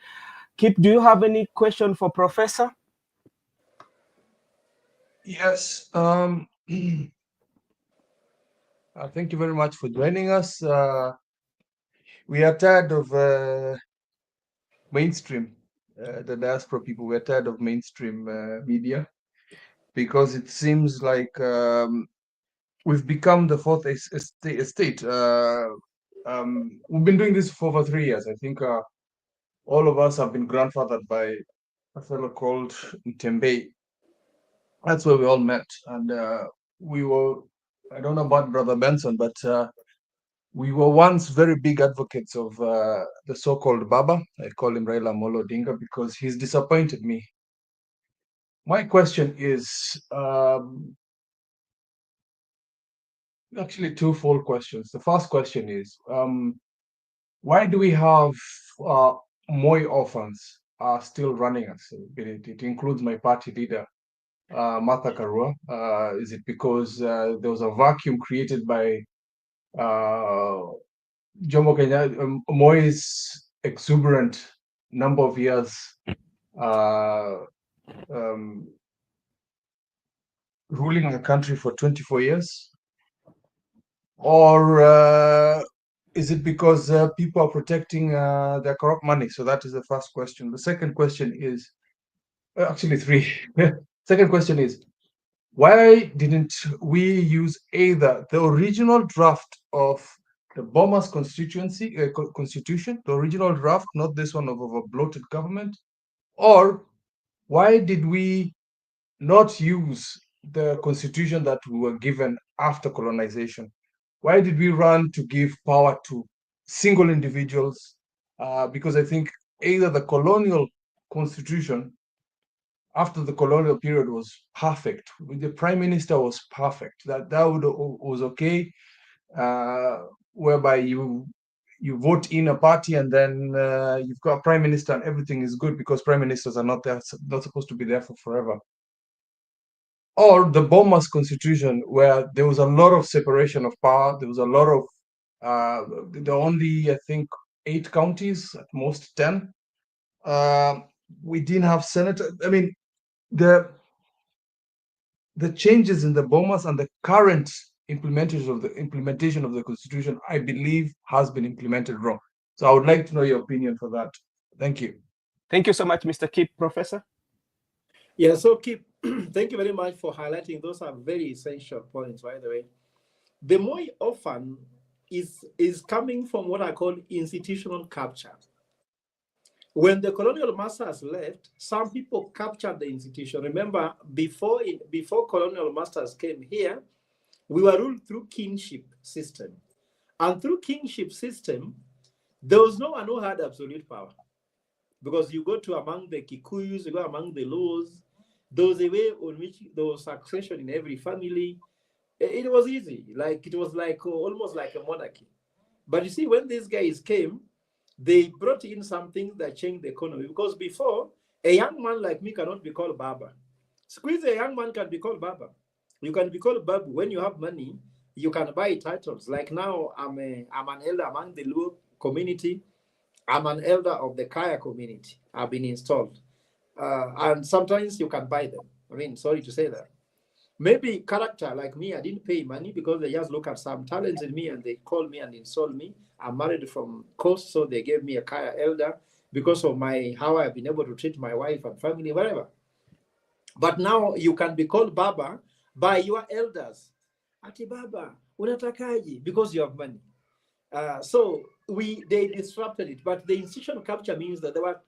Kip, do you have any question for Professor? Yes. Thank you very much for joining us. We are tired of mainstream, the diaspora people. We're tired of mainstream media because it seems like we've become the fourth estate. We've been doing this for over 3 years. I think all of us have been grandfathered by a fellow called Tembe. That's where we all met, and we were, I don't know about Brother Benson, but we were once very big advocates of the so-called Baba. I call him Raila Molo Odinga because he's disappointed me. My question is actually twofold questions. The first question is, why do we have Moi orphans still running us? It includes my party leader, Martha Karua. Is it because there was a vacuum created by Jomo Kenyatta, Moi's exuberant number of years ruling the country for 24 years? Or is it because people are protecting their corrupt money? So that is the first question. The second question is, actually 3. Second question is, why didn't we use either the original draft of the Bomas constitution, the original draft, not this one of a bloated government, or why did we not use the constitution that we were given after colonization? Why did we run to give power to single individuals? Because I think either the colonial constitution after the colonial period was perfect. The prime minister was perfect. That was okay, whereby you vote in a party and then you've got a prime minister and everything is good because prime ministers are not supposed to be there for forever. Or the Bomas constitution, where there was a lot of separation of power. There was a lot of there are only, I think, 8 counties, at most 10. We didn't have senators. I mean, the changes in the Bomas and the current implementation of the constitution, I believe, has been implemented wrong. So I would like to know your opinion for that. Thank you. Thank you so much, Mr. Kip. Professor? Yeah, so Kip, Thank you very much for highlighting. Those are very essential points, by the way. The more often is coming from what I call institutional capture. When the colonial masters left, some people captured the institution. Remember, before colonial masters came here, we were ruled through kingship system. And through kingship system, there was no one who had absolute power. Because you go to among the Kikuyus, you go among the Luos, there was a way on which there was succession in every family. It was easy. Like it was like almost like a monarchy. But you see, when these guys came, they brought in something that changed the economy. Because before, a young man like me cannot be called Baba. Squeeze, a young man can be called Baba. You can be called Babu. When you have money, you can buy titles. Like now, I'm an elder among the Luo community. I'm an elder of the Kaya community. I've been installed. And sometimes you can buy them. I mean, sorry to say that. Maybe character like me, I didn't pay money because they just look at some talents in me and they call me and install me. I'm married from Coast, so they gave me a Kaya elder because of how I've been able to treat my wife and family, whatever. But now you can be called Baba by your elders. Ati Baba, unatakaji, because you have money. So they disrupted it. But the institutional capture means that there were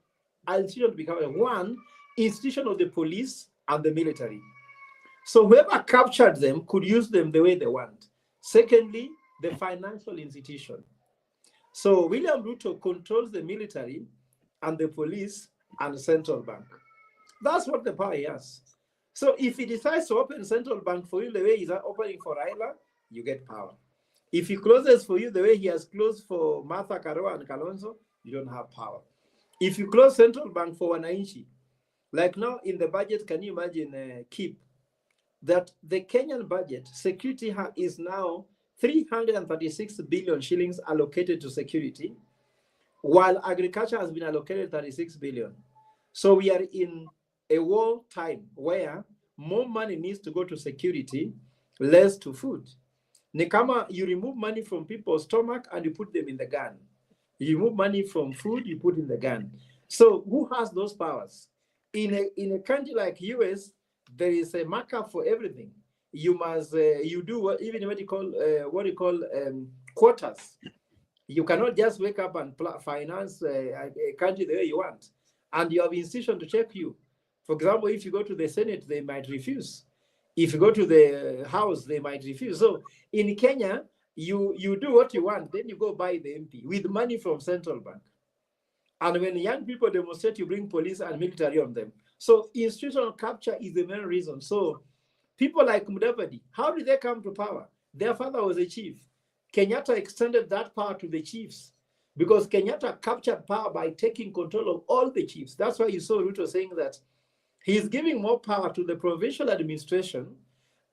institutions becoming one institution of the police and the military. So whoever captured them could use them the way they want. Secondly, the financial institution. So William Ruto controls the military and the police and the central bank. That's what the power he has. So if he decides to open central bank for you the way he's opening for Raila, you get power. If he closes for you the way he has closed for Martha Karua and Kalonzo, you don't have power. If you close central bank for Wananchi, like now in the budget, can you imagine keep that the Kenyan budget security is now 336 billion shillings allocated to security, while agriculture has been allocated 36 billion. So we are in a war time where more money needs to go to security, less to food. Nikama, you remove money from people's stomach and you put them in the gun. You remove money from food, you put in the gun. So who has those powers? In a country like US, there is a markup for everything. You must you do what you call quotas. You cannot just wake up and finance a country the way you want, and you have institution to check you. For example, if you go to the Senate, they might refuse. If you go to the House, they might refuse. So in Kenya, you do what you want, then you go buy the MP with money from central bank. And when young people demonstrate, you bring police and military on them. So institutional capture is the main reason. So people like Mudavadi, how did they come to power? Their father was a chief. Kenyatta extended that power to the chiefs because Kenyatta captured power by taking control of all the chiefs. That's why you saw Ruto saying that he's giving more power to the provincial administration.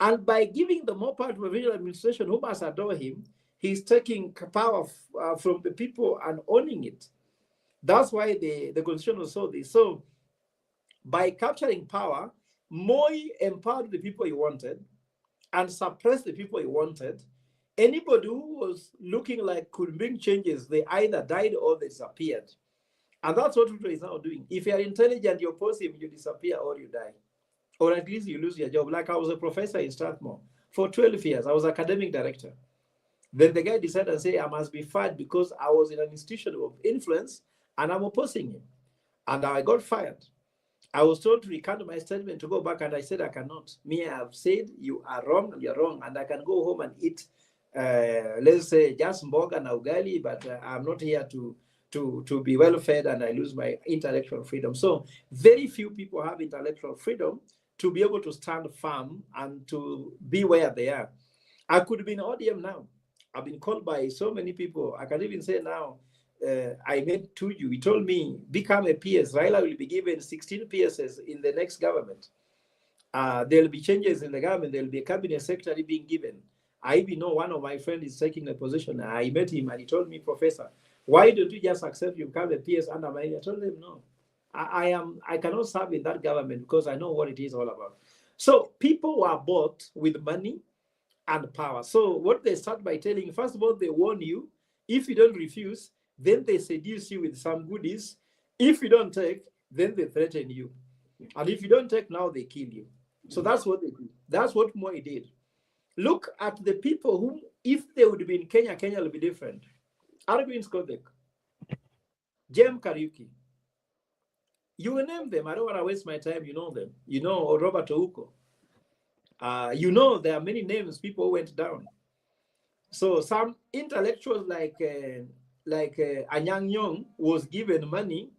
And by giving the more power to the provincial administration, who must adore him, he's taking power from the people and owning it. That's why the constitution was so this. So by capturing power, Moi empowered the people he wanted and suppressed the people he wanted. Anybody who was looking like could bring changes, they either died or they disappeared. And that's what Ruto is now doing. If you're intelligent, you oppose him, you disappear or you die. Or at least you lose your job. Like I was a professor in Strathmore for 12 years. I was academic director. Then the guy decided to say, I must be fired because I was in an institution of influence and I'm opposing him. And I got fired. I was told to recant my statement to go back, and I said I cannot. Me, I have said you are wrong and you're wrong, and I can go home and eat, let's say, just mboga and ugali, but I'm not here to be well fed and I lose my intellectual freedom. So very few people have intellectual freedom to be able to stand firm and to be where they are. I could be in ODM now. I've been called by so many people. I can even say now, I met Tuju. He told me, become a PS. Raila will be given 16 PSs in the next government. There will be changes in the government. There will be a cabinet secretary being given. I even know one of my friends is taking a position. I met him and he told me, Professor, why don't you just accept you become a PS under my name? I told him, no. I cannot serve in that government because I know what it is all about. So people were bought with money and power. So what they start by telling you, first of all, they warn you. If you don't refuse, then they seduce you with some goodies. If you don't take, then they threaten you. And if you don't take now, they kill you. So that's what they did. That's what Moi did. Look at the people whom, if they would be in Kenya, Kenya would be different. Arvin Skodek, Jem Kariuki. You will name them. I don't want to waste my time. You know them. You know Robert Ouko. You know there are many names people who went down. So some intellectuals like Anyang Nyong was given money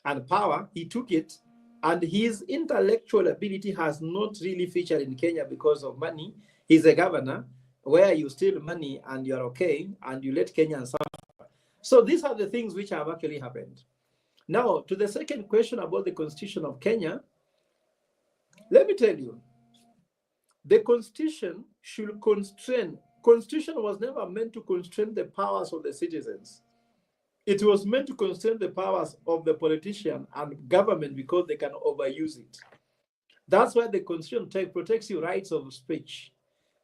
and power. He took it, and his intellectual ability has not really featured in Kenya because of money. He's a governor where you steal money and you're okay, and you let Kenyans suffer. So these are the things which have actually happened. Now, to the second question about the Constitution of Kenya, let me tell you, the Constitution should constrain. Constitution was never meant to constrain the powers of the citizens. It was meant to constrain the powers of the politician and government because they can overuse it. That's why the Constitution protects your rights of speech,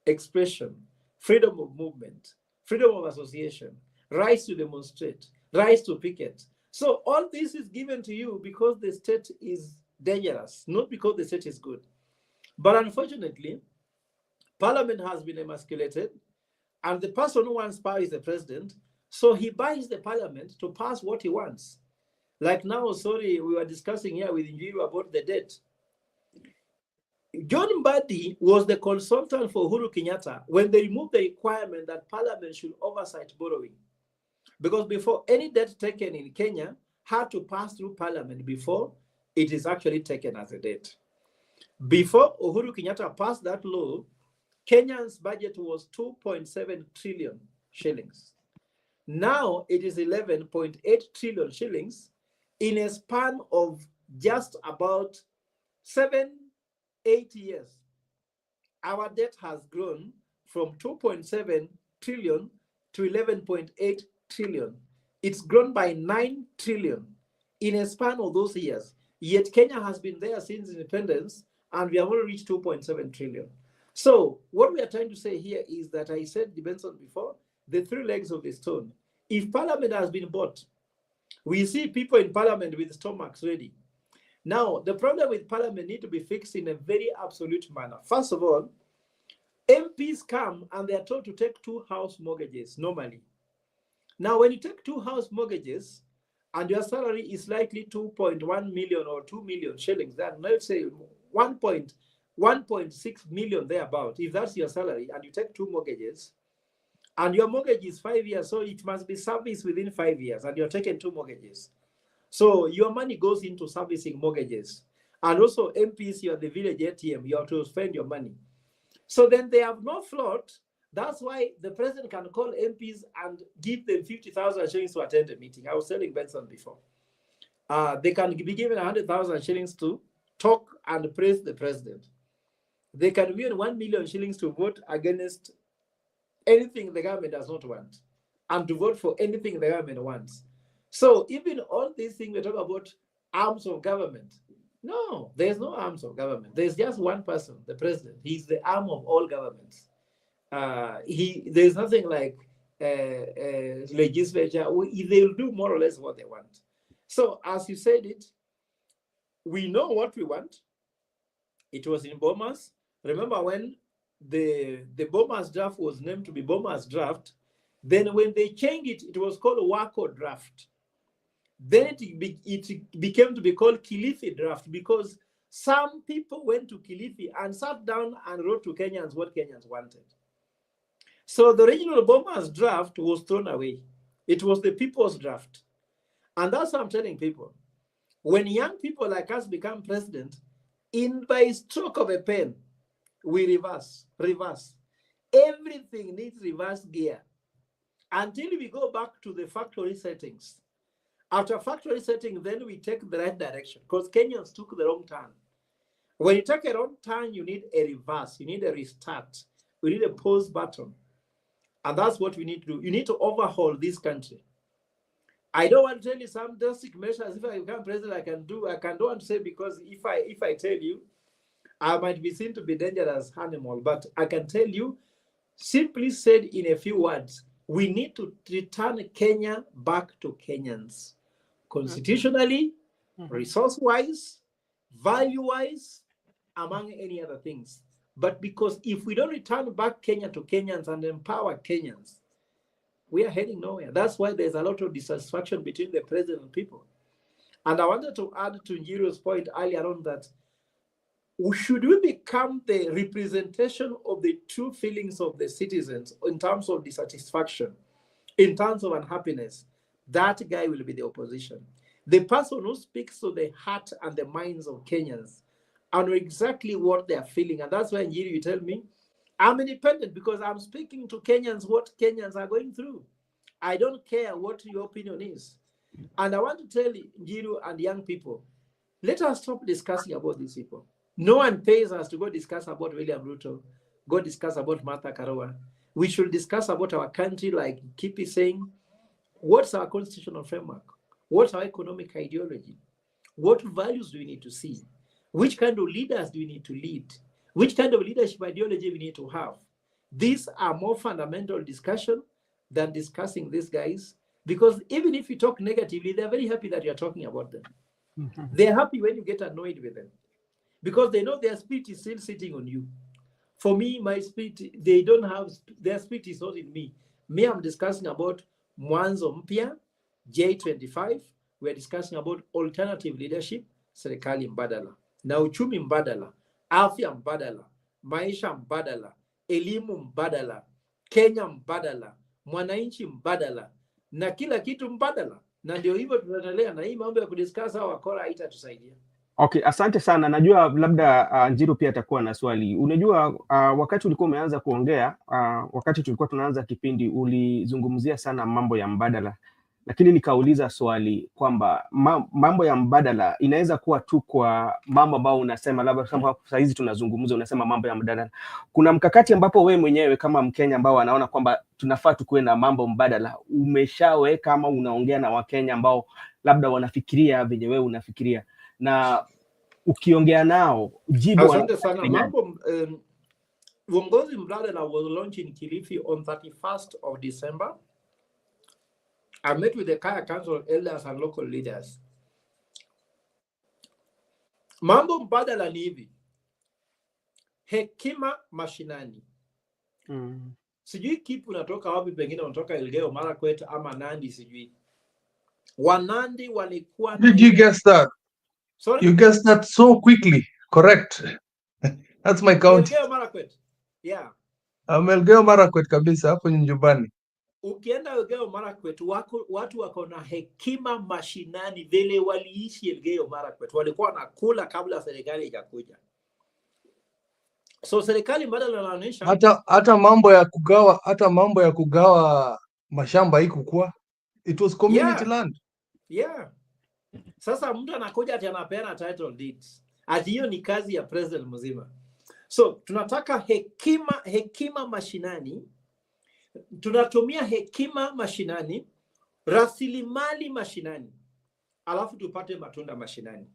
expression, freedom of movement, freedom of association, rights to demonstrate, rights to picket. So all this is given to you because the state is dangerous, not because the state is good. But unfortunately, Parliament has been emasculated, and the person who wants power is the president. So he buys the Parliament to pass what he wants. Like now, sorry, we were discussing here with Njiru about the debt. John Mbadi was the consultant for Uhuru Kenyatta when they removed the requirement that Parliament should oversight borrowing. Because before any debt taken in Kenya had to pass through Parliament before it is actually taken as a debt. Before Uhuru Kenyatta passed that law, Kenya's budget was 2.7 trillion shillings. Now it is 11.8 trillion shillings in a span of just about 7-8 years. Our debt has grown from 2.7 trillion to 11.8 trillion. It's grown by 9 trillion in a span of those years. Yet Kenya has been there since independence, and we have only reached 2.7 trillion. So what we are trying to say here is that I said, Benson, before, the three legs of the stone. If Parliament has been bought, we see people in Parliament with stomachs ready. Now, the problem with Parliament need to be fixed in a very absolute manner. First of all, MPs come and they are told to take 2 house mortgages normally. Now, when you take 2 house mortgages and your salary is likely 2.1 million or 2 million shillings, then let's say 1.6 million thereabout, if that's your salary, and you take 2 mortgages, and your mortgage is 5 years, so it must be serviced within 5 years, and you're taking 2 mortgages. So your money goes into servicing mortgages. And also MPs, you're the village ATM, you have to spend your money. So then they have no float. That's why the president can call MPs and give them 50,000 shillings to attend a meeting. I was telling Benson before. They can be given 100,000 shillings to talk and praise the president. They can win 1 million shillings to vote against anything the government does not want and to vote for anything the government wants. So even all these things we talk about arms of government. No, there's no arms of government. There's just one person, the president. He's the arm of all governments. There's nothing like legislature. They'll do more or less what they want. So as you said it, we know what we want. It was in Bomas. Remember when the Bomas draft was named to be Bomas draft, then when they changed it, it was called Wako draft. Then it became to be called Kilifi draft because some people went to Kilifi and sat down and wrote to Kenyans what Kenyans wanted. So the original Bomas draft was thrown away. It was the people's draft. And that's what I'm telling people. When young people like us become president, by stroke of a pen, we reverse. Everything needs reverse gear until we go back to the factory settings. After factory setting, then we take the right direction because Kenyans took the wrong turn. When you take a wrong turn, you need a reverse. You need a restart. We need a pause button. And that's what we need to do. You need to overhaul this country. I don't want to tell you some drastic measures. If I become president, I can do. I don't want to say because if I tell you, I might be seen to be dangerous animal. But I can tell you, simply said in a few words, we need to return Kenya back to Kenyans. Constitutionally, resource-wise, value-wise, among any other things. But because if we don't return back Kenya to Kenyans and empower Kenyans, we are heading nowhere. That's why there's a lot of dissatisfaction between the president and people. And I wanted to add to Njiro's point earlier on that should we become the representation of the true feelings of the citizens in terms of dissatisfaction, in terms of unhappiness, that guy will be the opposition. The person who speaks to the heart and the minds of Kenyans and know exactly what they are feeling. And that's why, Njiri, you tell me, I'm independent because I'm speaking to Kenyans what Kenyans are going through. I don't care what your opinion is. And I want to tell Njiru and young people, let us stop discussing about these people. No one pays us to go discuss about William Ruto, go discuss about Martha Karua. We should discuss about our country, like Kipi saying, what's our constitutional framework? What's our economic ideology? What values do we need to see? Which kind of leaders do we need to lead? Which kind of leadership ideology we need to have? These are more fundamental discussion than discussing these guys, because even if you talk negatively, they're very happy that you're talking about them. Mm-hmm. They're happy when you get annoyed with them because they know their spirit is still sitting on you. For me, my spirit, they don't have, their spirit is not in me. Me, I'm discussing about Mwanzo Mpya, J25. We're discussing about alternative leadership, serikali mbadala, na uchumi mbadala, afya mbadala, maisha mbadala, elimu mbadala, Kenya mbadala, mwananchi mbadala, na kila kitu mbadala. Na ndio hivyo tunaendelea na hii mambo ya kudiscuss hawa wakora haitatusaidia. Okay, asante sana. Najua labda Njiru pia atakuwa na swali. Unajua wakati ulikuwa umeanza kuongea, wakati tulikuwa tunaanza kipindi ulizungumzia sana mambo ya mbadala. Lakini nikauliza swali kwamba mambo ya mbadala inaweza kuwa tu kwa mambo ambao unasema, labda kama sasa hizi tunazungumza unasema mambo ya mbadala. Kuna mkakati ambapo wewe mwenyewe kama Mkenya ambao anaona kwamba tunafaa tukuwe na mambo mbadala, umeshaweka ama unaongea na Wakenya ambao labda wanafikiria venye wewe unafikiria, na ukiongea nao jibu? Asante sana. Mambo uongozi mbadala was launched in Kilifi on 31st of December. I met with the Kaya Council elders and local leaders. Mambo mbadala ni hivi. Hekima mashinani. Sijui kipu unatoka wapi, pengine unatoka Elgeyo Marakwet ama Nandi sijui. Wanandi walikuwa na... Did you guess that? Sorry? You guessed that so quickly. Correct. That's my county. Elgeyo Marakwet. Yeah. Elgeyo Marakwet kabisa hapo nyumbani. Ukienda Elgeyo Marakwet, watu wako na hekima mashinani, vile waliishi Elgeyo Marakwet. Walikuwa nakula kabla serikali ikakuja. So serikali mbadala inaonyesha hata mambo ya kugawa mashamba haikuwa. It was community land. Yeah. Sasa mtu anakuja ati anapeana title deeds. Ati hiyo ni kazi ya president mzima. So tunataka hekima mashinani. Tunatumia hekima mashinani, rasilimali mashinani, alafu tupate matunda mashinani.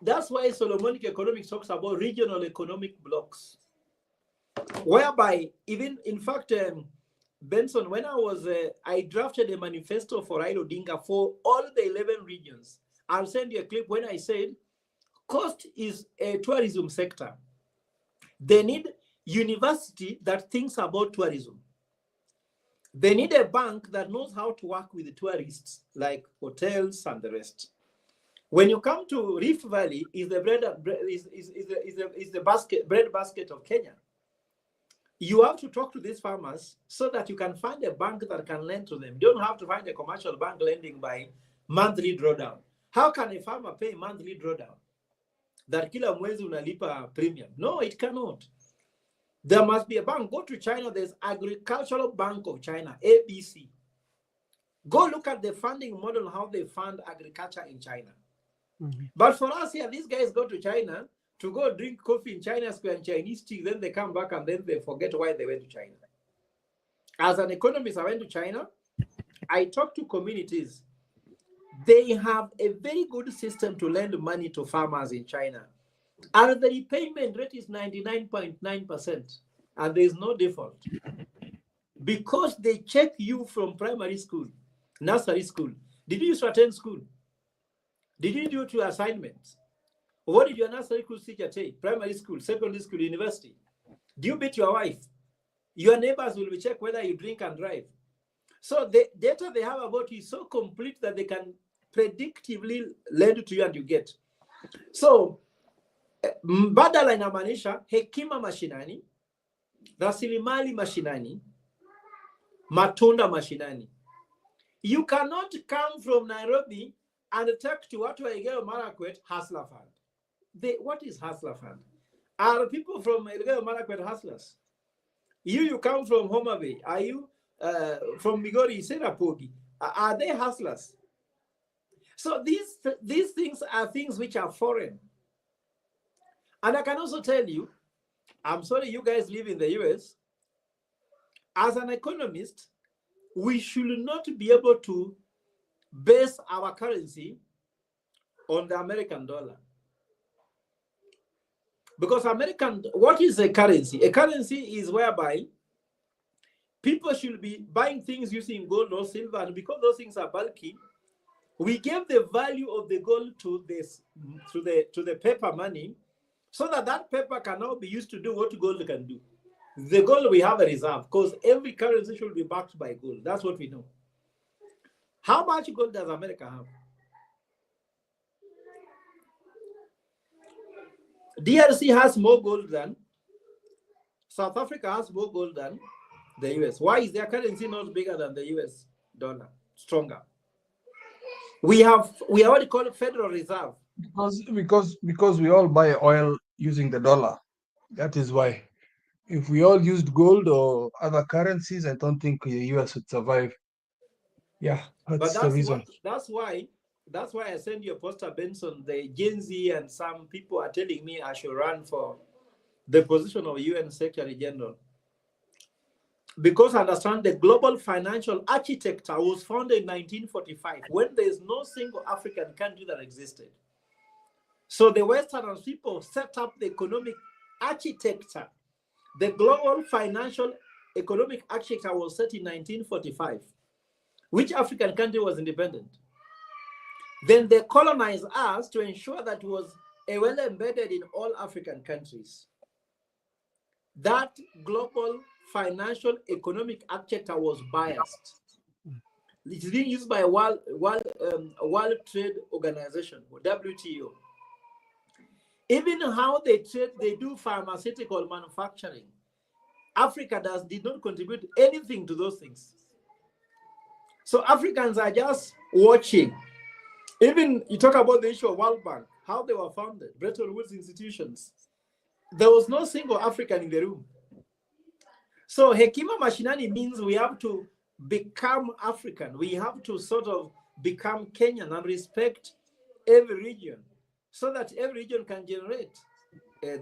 That's why Solomonic economics talks about regional economic blocks, whereby even, in fact, Benson, when I drafted a manifesto for Raila Odinga for all the 11 regions. I'll send you a clip when I said, coast is a tourism sector. They need university that thinks about tourism. They need a bank that knows how to work with the tourists, like hotels and the rest. When you come to Rift Valley, is the bread basket of Kenya. You have to talk to these farmers so that you can find a bank that can lend to them. You don't have to find a commercial bank lending by monthly drawdown. How can a farmer pay monthly drawdown? That kila mwezi unalipa premium. No, it cannot. There must be a bank. Go to China, there's Agricultural Bank of China, ABC. Go look at the funding model, how they fund agriculture in China. Mm-hmm. But for us here, these guys go to China to go drink coffee in China Square and Chinese tea, then they come back and then they forget why they went to China. As an economist, I went to China. I talked to communities. They have a very good system to lend money to farmers in China. And the repayment rate is 99.9%. And there is no default. Because they check you from primary school, nursery school. Did you attend school? Did you do your assignments? What did your nursery school teacher take? Primary school, secondary school, university? Do you beat your wife? Your neighbors will check whether you drink and drive. So the data they have about you is so complete that they can predictively lend to you and you get. So mbadala inamaanisha hekima mashinani, rasilimali mashinani, matunda mashinani. You cannot come from Nairobi and take to what Elgeyo Marakwet Hustler Fund. What is Hustler Fund? Are people from Elgeyo Marakwet hustlers? You come from Homa Bay. Are you from Migori, Serapogi? Are they hustlers? So these things are things which are foreign. And I can also tell you, I'm sorry you guys live in the US. As an economist, we should not be able to base our currency on the American dollar. Because what is a currency? A currency is whereby people should be buying things using gold or silver, and because those things are bulky, we give the value of the gold to the paper money, so that paper can now be used to do what gold can do. The gold we have a reserve, because every currency should be backed by gold. That's what we know. How much gold does America have? DRC has more gold than South Africa has more gold than the US. Why is their currency not bigger than the US dollar? Stronger. We have what we call Federal Reserve. Because we all buy oil using the dollar. That is why. If we all used gold or other currencies, I don't think the US would survive. Yeah, that's the reason. That's why I send you a poster, Benson. The Gen Z and some people are telling me I should run for the position of UN Secretary General. Because I understand the global financial architecture was founded in 1945 when there is no single African country that existed. So the Western people set up the economic architecture. The global financial economic architecture was set in 1945. Which African country was independent? Then they colonized us to ensure that it was well embedded in all African countries. That global financial economic architecture was biased. It is being used by World Trade Organization, or WTO. Even how they do pharmaceutical manufacturing. Africa did not contribute anything to those things. So Africans are just watching. Even you talk about the issue of World Bank, how they were founded, Bretton Woods institutions. There was no single African in the room. So Hekima Mashinani means we have to become African. We have to sort of become Kenyan and respect every region so that every region can generate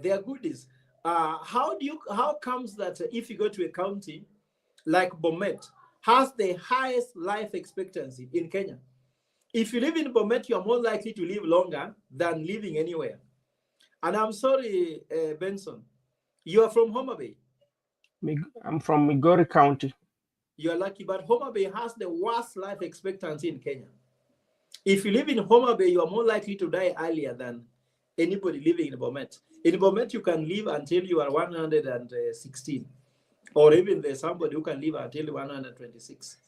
their goodies. How comes that if you go to a county like Bomet, has the highest life expectancy in Kenya? If you live in Bomet, you are more likely to live longer than living anywhere. And I'm sorry, Benson, you are from Homa Bay. I'm from Migori County. You are lucky, but Homa Bay has the worst life expectancy in Kenya. If you live in Homa Bay, you are more likely to die earlier than anybody living in Bomet. In Bomet, you can live until you are 116, or even there's somebody who can live until 126.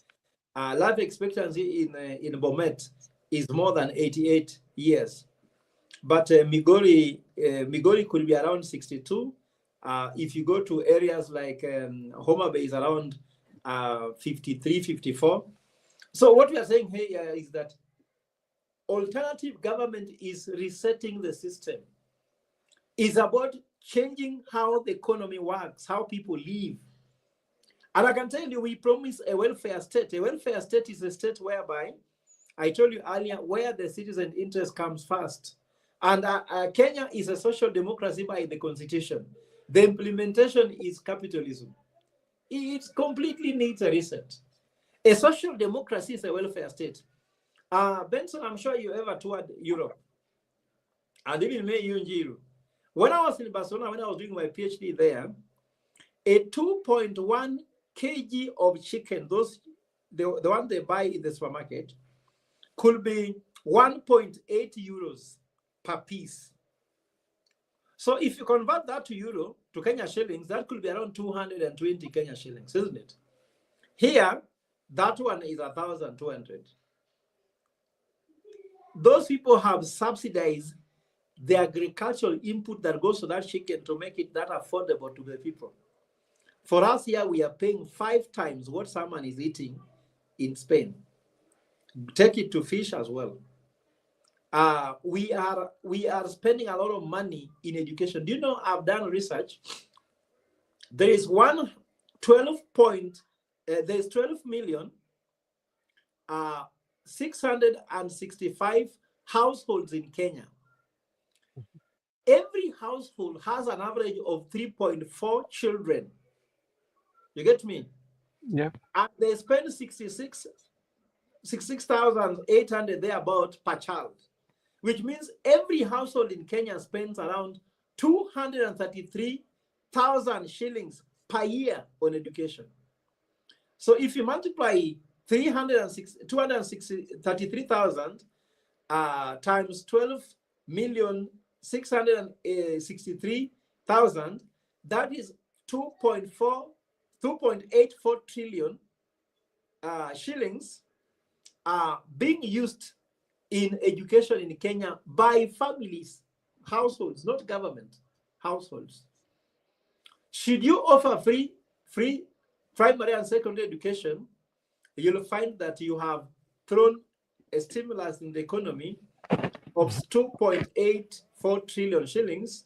Life expectancy in Bomet is more than 88 years. But Migori could be around 62. If you go to areas like Homa Bay is around 53, 54. So what we are saying here is that alternative government is resetting the system. It's about changing how the economy works, how people live. And I can tell you, we promise a welfare state. A welfare state is a state whereby, I told you earlier, where the citizen interest comes first. And Kenya is a social democracy by the constitution. The implementation is capitalism. It completely needs a reset. A social democracy is a welfare state. Benson, I'm sure you ever toured Europe. And even me, you in Jiru. When I was in Barcelona, when I was doing my PhD there, a 2.1 kg of chicken, the one they buy in the supermarket, could be 1.8 euros per piece. So if you convert that to euro, to Kenya shillings, that could be around 220 Kenya shillings, isn't it? Here, that one is 1,200. Those people have subsidized the agricultural input that goes to that chicken to make it that affordable to the people. For us here, we are paying 5 times what someone is eating in Spain. Take it to fish as well. We are spending a lot of money in education. Do you know, I've done research. There is 12 million 665 households in Kenya. Every household has an average of 3.4 children. You get me? Yeah. And they spend 66,800 thereabout per child, which means every household in Kenya spends around 233,000 shillings per year on education. So if you multiply 233,000 times 12,663,000, that is 2.84 trillion shillings being used in education in Kenya by families, households, not government, households. Should you offer free primary and secondary education, you'll find that you have thrown a stimulus in the economy of 2.84 trillion shillings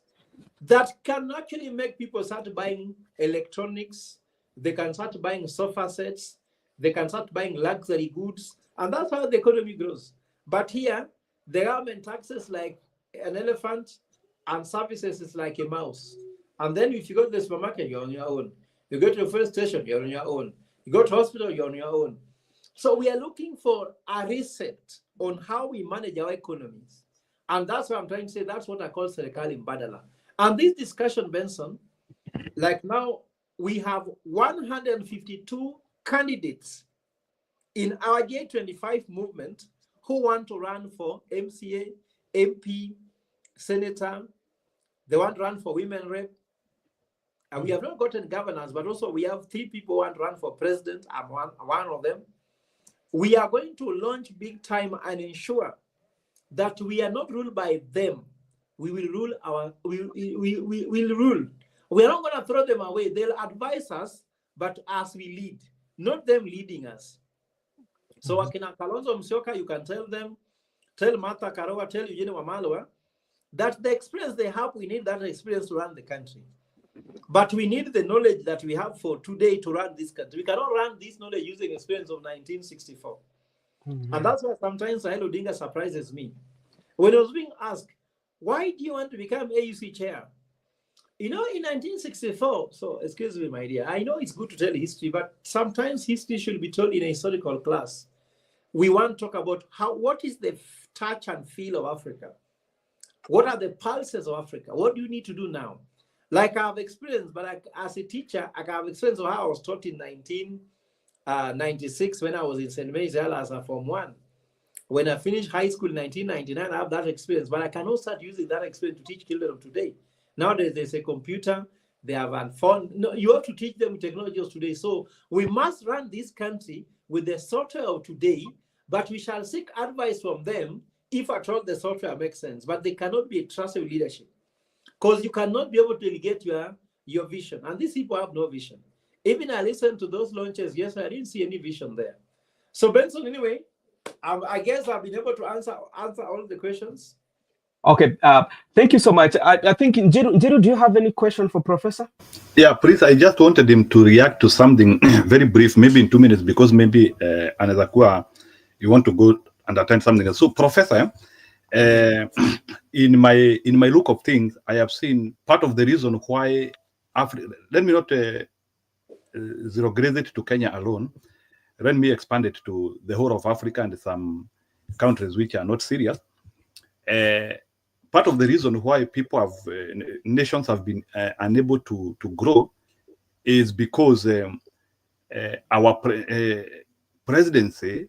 that can actually make people start buying electronics. They can start buying sofa sets. They can start buying luxury goods. And that's how the economy grows. But here, the government taxes like an elephant and services is like a mouse. And then if you go to the supermarket, you're on your own. You go to the first station, you're on your own. You go to hospital, you're on your own. So we are looking for a reset on how we manage our economies. And that's what I'm trying to say. That's what I call Serikali Mbadala. And this discussion, Benson, like now we have 152 candidates in our J25 movement who want to run for MCA, MP, Senator. They want to run for women rep. And we have not gotten governors, but also we have 3 people who want to run for president. I'm one of them. We are going to launch big time and ensure that we are not ruled by them. We will rule we will rule. We are not going to throw them away. They'll advise us, but as we lead, not them leading us. So Akina Kalonzo Musyoka, you can tell them, tell Martha Karua, tell Eugene Wamalwa, that the experience they have, we need that experience to run the country. But we need the knowledge that we have for today to run this country. We cannot run this knowledge using experience of 1964. And that's why sometimes Raila Odinga surprises me. When I was being asked, why do you want to become AUC chair? You know, in 1964, so excuse me, my dear, I know it's good to tell history, but sometimes history should be told in a historical class. We want to talk about what is the touch and feel of Africa? What are the pulses of Africa? What do you need to do now? Like I've experienced, but as a teacher, I have experience of how I was taught in 1996 when I was in St. Mary's as a Form 1. When I finished high school in 1999, I have that experience, but I cannot start using that experience to teach children of today. Nowadays, there's a computer, they have a phone. No, you have to teach them technology of today. So we must run this country with the software of today, but we shall seek advice from them if at all the software makes sense. But they cannot be a trusted leadership because you cannot be able to delegate your vision. And these people have no vision. Even I listened to those launches yesterday, I didn't see any vision there. So Benson, anyway, I guess I've been able to answer all the questions. Okay, thank you so much. I think, Njiru, do you have any question for Professor? Yeah, please, I just wanted him to react to something very brief, maybe in 2 minutes, because maybe Anazakua, you want to go and attend something else. So, Professor, in my look of things, I have seen part of the reason why Africa, let me not zero grade it to Kenya alone, let me expand it to the whole of Africa and some countries which are not serious. Part of the reason why people have, nations have been unable to grow is because our presidency,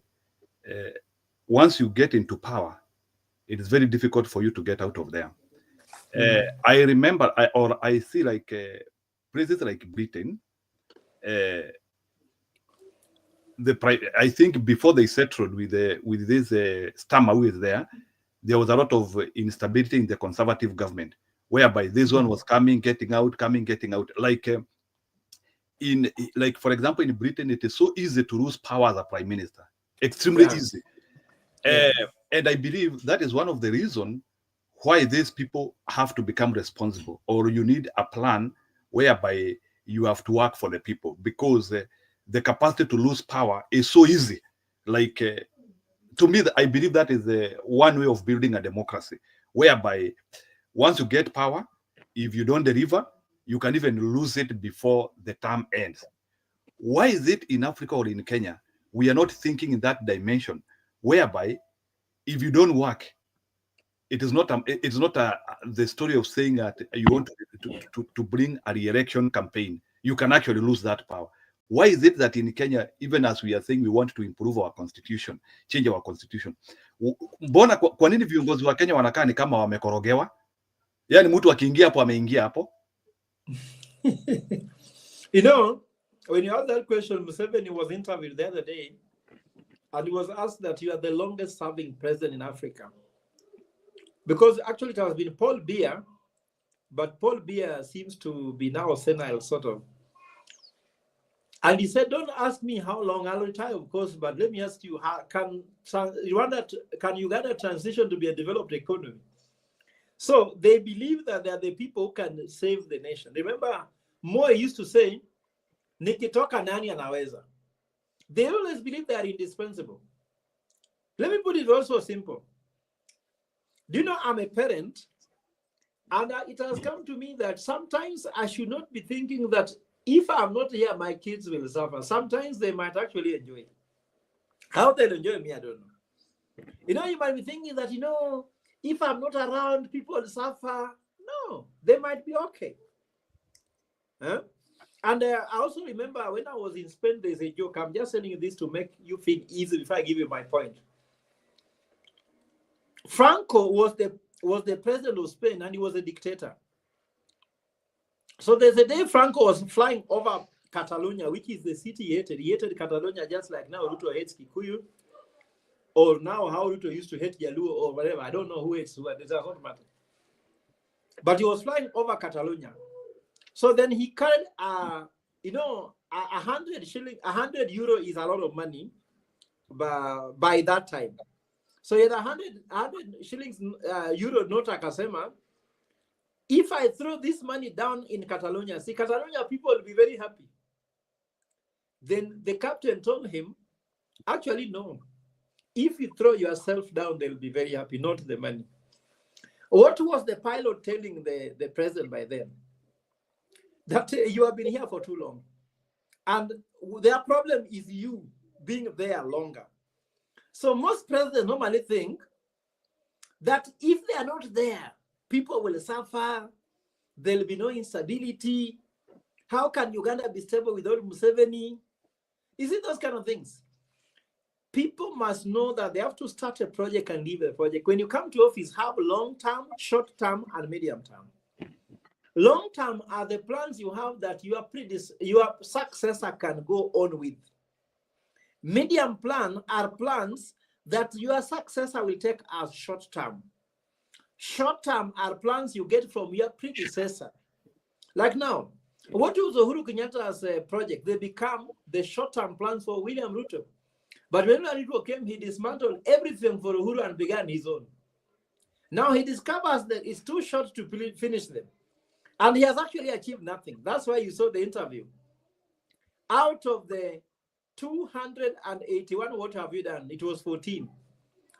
once you get into power, it is very difficult for you to get out of there. I remember, I see like places like Britain, I think before they settled with this Stammer who is there was a lot of instability in the conservative government, whereby this one was coming, getting out. Like for example, in Britain, it is so easy to lose power as a prime minister, extremely easy. And I believe that is one of the reasons why these people have to become responsible, or you need a plan whereby you have to work for the people, because the capacity to lose power is so easy. Like to me, I believe that is one way of building a democracy, whereby once you get power, if you don't deliver, you can even lose it before the term ends. Why is it in Africa or in Kenya we are not thinking in that dimension, whereby if you don't work, it's not the story of saying that you want to bring a re-election campaign. You can actually lose that power. Why is it that in Kenya, even as we are saying we want to improve our constitution, change our constitution, mbona kwa nini viongozi wa Kenya wanakaa ni kama wamekorogewa? Yani mtu akiingia hapo ameingia hapo. You know, when you asked that question, Museveni was interviewed the other day, and he was asked that you are the longest serving president in Africa. Because actually it has been Paul Biya, but Paul Biya seems to be now senile, sort of. And he said, don't ask me how long, I'll retire, of course, but let me ask you, can Uganda transition to be a developed economy? So they believe that they are the people who can save the nation. Remember, Moi used to say, nikitoka nani anaweza. They always believe they are indispensable. Let me put it also simple. Do you know, I'm a parent, and it has come to me that sometimes I should not be thinking that if I'm not here, my kids will suffer. Sometimes they might actually enjoy it. How they'll enjoy me, I don't know. You know, you might be thinking that, you know, if I'm not around, people will suffer. No, they might be okay. Huh? And I also remember when I was in Spain, there's a joke. I'm just telling you this to make you feel easy before I give you my point. Franco was the president of Spain, and he was a dictator. So there's a day Franco was flying over Catalonia, which is the city he hated. He hated Catalonia just like now Ruto hates Kikuyu, or now how Ruto used to hate Jaluo or whatever. I don't know who hates who. It does not matter. But he was flying over Catalonia. So then he carried, you know, 100 shilling, 100 euro is a lot of money by that time. So he had 100 shillings euro note akasema, if I throw this money down in Catalonia, see, Catalonia people will be very happy. Then the captain told him, actually, no. If you throw yourself down, they'll be very happy, not the money. What was the pilot telling the president by then? That you have been here for too long. And their problem is you being there longer. So most presidents normally think that if they are not there, people will suffer, there'll be no instability. How can Uganda be stable without Museveni? Is it those kind of things? People must know that they have to start a project and leave a project. When you come to office, have long-term, short-term, and medium-term. Long-term are the plans you have that your successor can go on with. Medium plan are plans that your successor will take as short-term. Short-term are plans you get from your predecessor. Like now, what was Uhuru Kenyatta's project? They become the short-term plans for William Ruto. But when Ruto came, he dismantled everything for Uhuru and began his own. Now he discovers that it's too short to finish them. And he has actually achieved nothing. That's why you saw the interview. Out of the 281, what have you done? It was 14.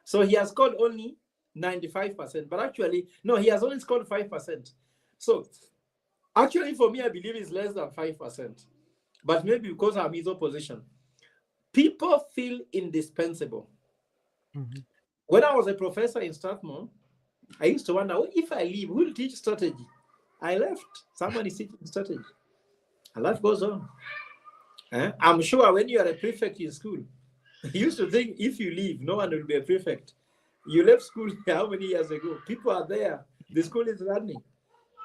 So he has scored only 95%. But actually, no, he has only scored 5%. So actually, for me, I believe it's less than 5%. But maybe because I'm his opposition. People feel indispensable. Mm-hmm. When I was a professor in Strathmore, I used to wonder, if I leave, who will teach strategy? I left. Somebody teaching strategy. And life goes on. I'm sure when you are a prefect in school, you used to think if you leave, no one will be a prefect. You left school how many years ago? People are there The school is running,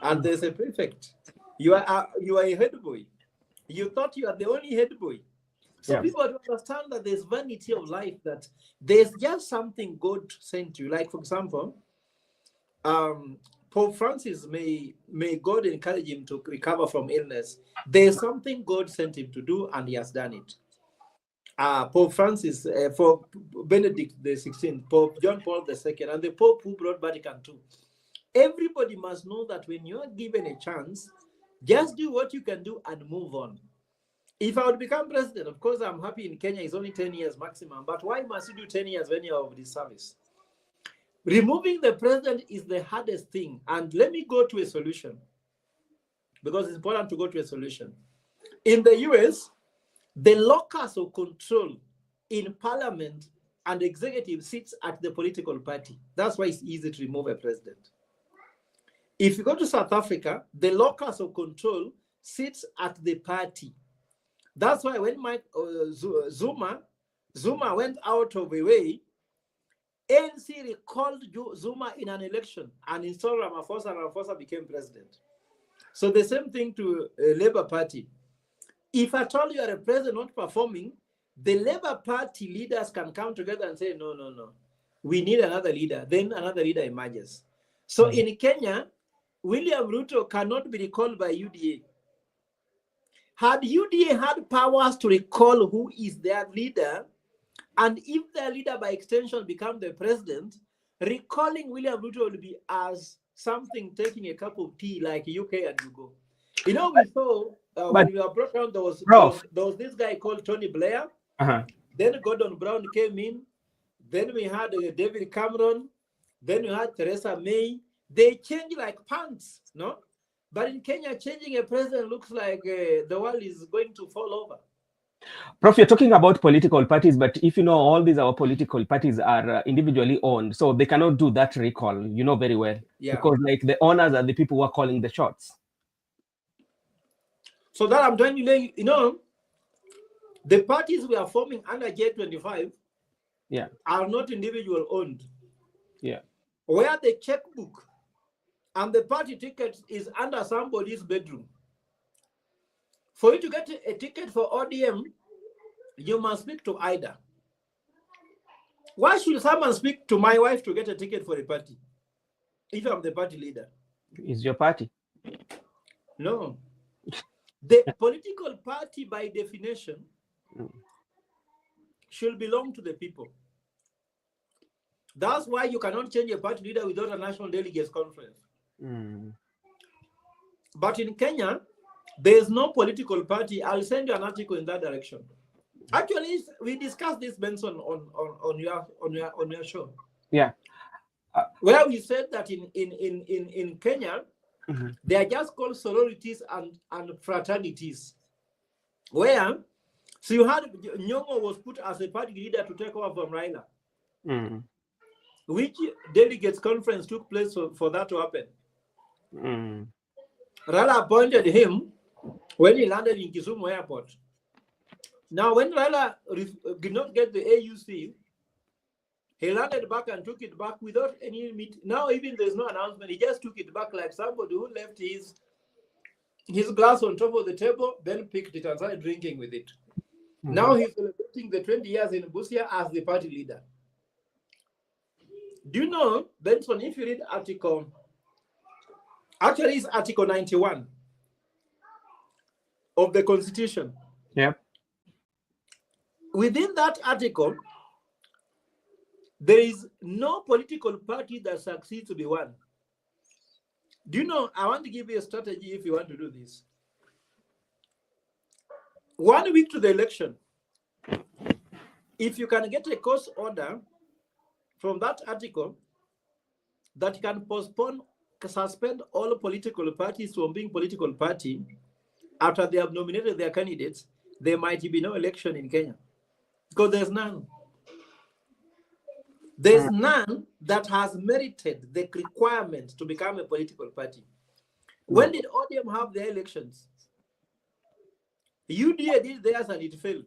and there's a prefect. You are a head boy. You thought you are the only head boy. So people don't understand that there's vanity of life, that there's just something God sent you. Like, for example, Pope Francis, may God encourage him to recover from illness. There's something God sent him to do, and he has done it. Pope Francis, for Benedict the 16th, Pope John Paul II, and the Pope who brought Vatican II. Everybody must know that when you are given a chance, just do what you can do and move on. If I would become president, of course, I'm happy in Kenya. It's only 10 years maximum. But why must you do 10 years when you're of this service? Removing the president is the hardest thing. And let me go to a solution, because it's important to go to a solution. In the US, the locus of control in parliament and executive sits at the political party. That's why it's easy to remove a president. If you go to South Africa, the locus of control sits at the party. That's why when Zuma went out of the way, ANC recalled Zuma in an election and installed Ramaphosa, and Ramaphosa became president. So the same thing to Labour Party. If at all you are a president not performing, the Labour Party leaders can come together and say, no, we need another leader. Then another leader emerges. So in Kenya, William Ruto cannot be recalled by UDA. Had UDA had powers to recall who is their leader, and if their leader by extension become the president, recalling William Ruto will be as something taking a cup of tea like UK and you go. You know, we saw when we were brought down, there was this guy called Tony Blair. Then Gordon Brown came in. Then we had David Cameron. Then we had Theresa May. They changed like pants, no? But in Kenya, changing a president looks like the world is going to fall over. Prof, you're talking about political parties, but if you know, all these our political parties are individually owned, so they cannot do that recall, you know very well. Yeah. Because like the owners are the people who are calling the shots. So that I'm trying to let you know, the parties we are forming under J25 are not individual owned. Yeah. Where the checkbook and the party ticket is under somebody's bedroom. For you to get a ticket for ODM, you must speak to Ida. Why should someone speak to my wife to get a ticket for a party? If I'm the party leader. It's your party. No. The political party, by definition, should belong to the people. That's why you cannot change a party leader without a national delegates conference. But in Kenya, there is no political party. I'll send you an article in that direction. Actually, we discussed this, Benson, on your show. Yeah. Where we said that in Kenya, they are just called sororities and fraternities. Where, so you had Nyong'o was put as a party leader to take over from Raila. Which delegates conference took place for that to happen? Raila appointed him when he landed in Kisumu Airport. Now, when Raila did not get the AUC, he landed back and took it back without any meeting. Now, even there's no announcement. He just took it back like somebody who left his glass on top of the table, then picked it and started drinking with it. Now he's celebrating the 20 years in Busia as the party leader. Do you know, Benson, if you read article, actually it's article 91 of the Constitution. Yep. Within that article, there is no political party that succeeds to be one. Do you know, I want to give you a strategy if you want to do this. 1 week to the election, if you can get a court order from that article that can suspend all political parties from being political party after they have nominated their candidates, there might be no election in Kenya. Because there's none. There's none that has merited the requirement to become a political party. When did ODM have their elections? UDA did theirs and it failed.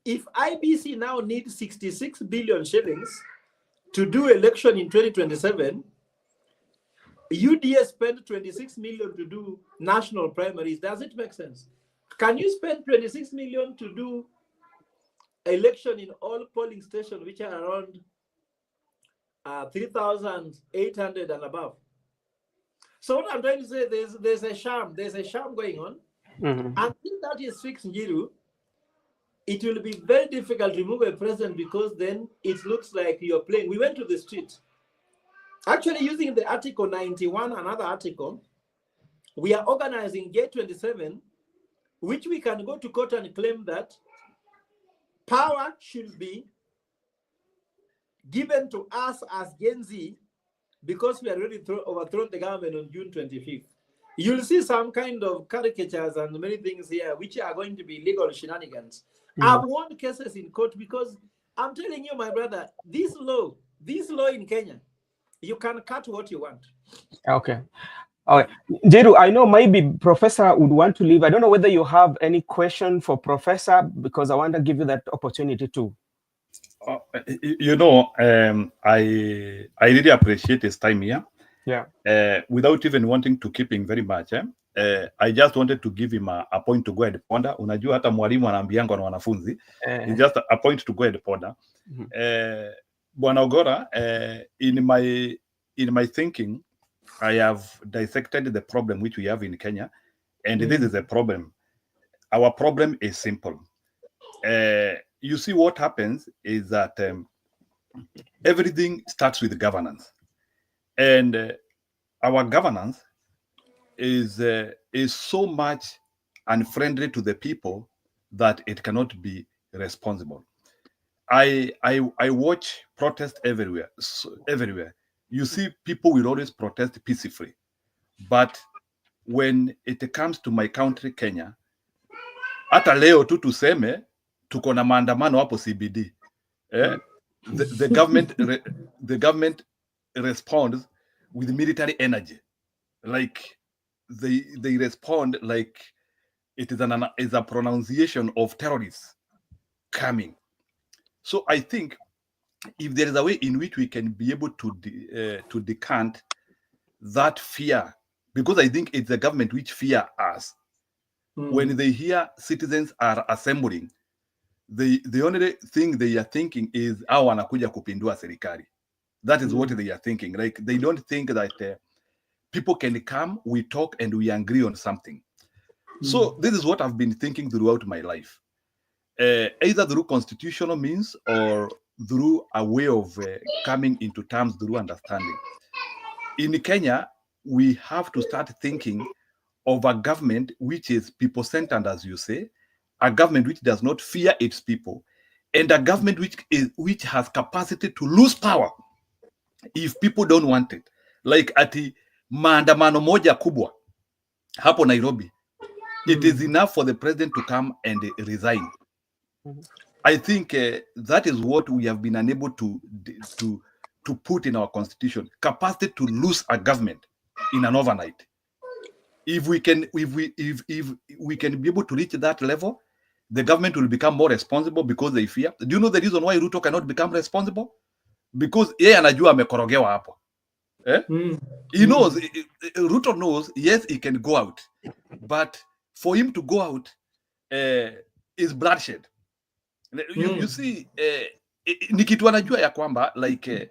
If IBC now needs 66 billion shillings to do election in 2027, UDA spent 26 million to do national primaries. Does it make sense? Can you spend 26 million to do election in all polling stations, which are around 3,800 and above? So what I'm trying to say, there's a sham going on. Until that is fixed, Njiru, it will be very difficult to remove a president, because then it looks like you're playing. We went to the street. Actually, using the Article 91, another article, we are organizing J27, which we can go to court and claim that power should be given to us as Gen Z, because we already overthrown the government on June 25th. You'll see some kind of caricatures and many things here, which are going to be legal shenanigans. I've won cases in court, because I'm telling you, my brother, this law in Kenya, you can cut what you want. Okay. All right. Jeru, I know maybe Professor would want to leave. I don't know whether you have any question for Professor, because I want to give you that opportunity too. You know, I really appreciate his time here. Yeah. Without even wanting to keep him very much, I just wanted to give him a point to go and ponder. Unajua hata mwalimu anaambianga na wanafunzi. It's just a point to go and ponder. Bwana Ogora, in my thinking, I have dissected the problem which we have in Kenya, and this is a problem. Our problem is simple. You see, what happens is that everything starts with governance, and our governance is so much unfriendly to the people that it cannot be responsible. I watch protests everywhere. Everywhere you see, people will always protest peacefully, but when it comes to my country Kenya, hata leo tu tuseme tuko na maandamano hapo CBD, the government responds with military energy, like they respond like it is a pronunciation of terrorists coming. So I think if there is a way in which we can be able to decant that fear, because I think it's the government which fear us. When they hear citizens are assembling, the only thing they are thinking is how wanakuja kupindua serikali. That is what they are thinking. Like, they don't think that people can come, we talk, and we agree on something. So this is what I've been thinking throughout my life, either through constitutional means or through a way of coming into terms through understanding. In Kenya, we have to start thinking of a government which is people-centered, as you say, a government which does not fear its people, and a government which has capacity to lose power if people don't want it. Like ati maandamano moja kubwa hapo Nairobi, it is enough for the president to come and resign. I think that is what we have been unable to put in our constitution: capacity to lose a government in an overnight. If we can be able to reach that level, the government will become more responsible because they fear. Do you know the reason why Ruto cannot become responsible? Because yeye anajua amekorogewa hapo. He knows, Ruto knows, yes, he can go out, but for him to go out is bloodshed. You see, ni kitu anajua ya kwamba, like,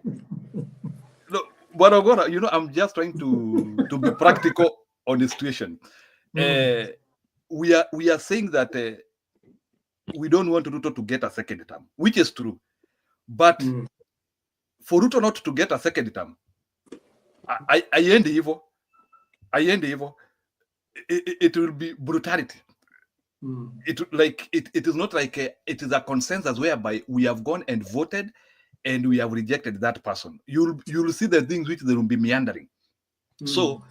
Bwana Ogora, you know, I'm just trying to be practical on the situation. We are saying that we don't want Ruto to get a second term, which is true. But for Ruto not to get a second term, I end evil. It will be brutality. It is not like it is a consensus whereby we have gone and voted and we have rejected that person. You'll see the things which they will be meandering. So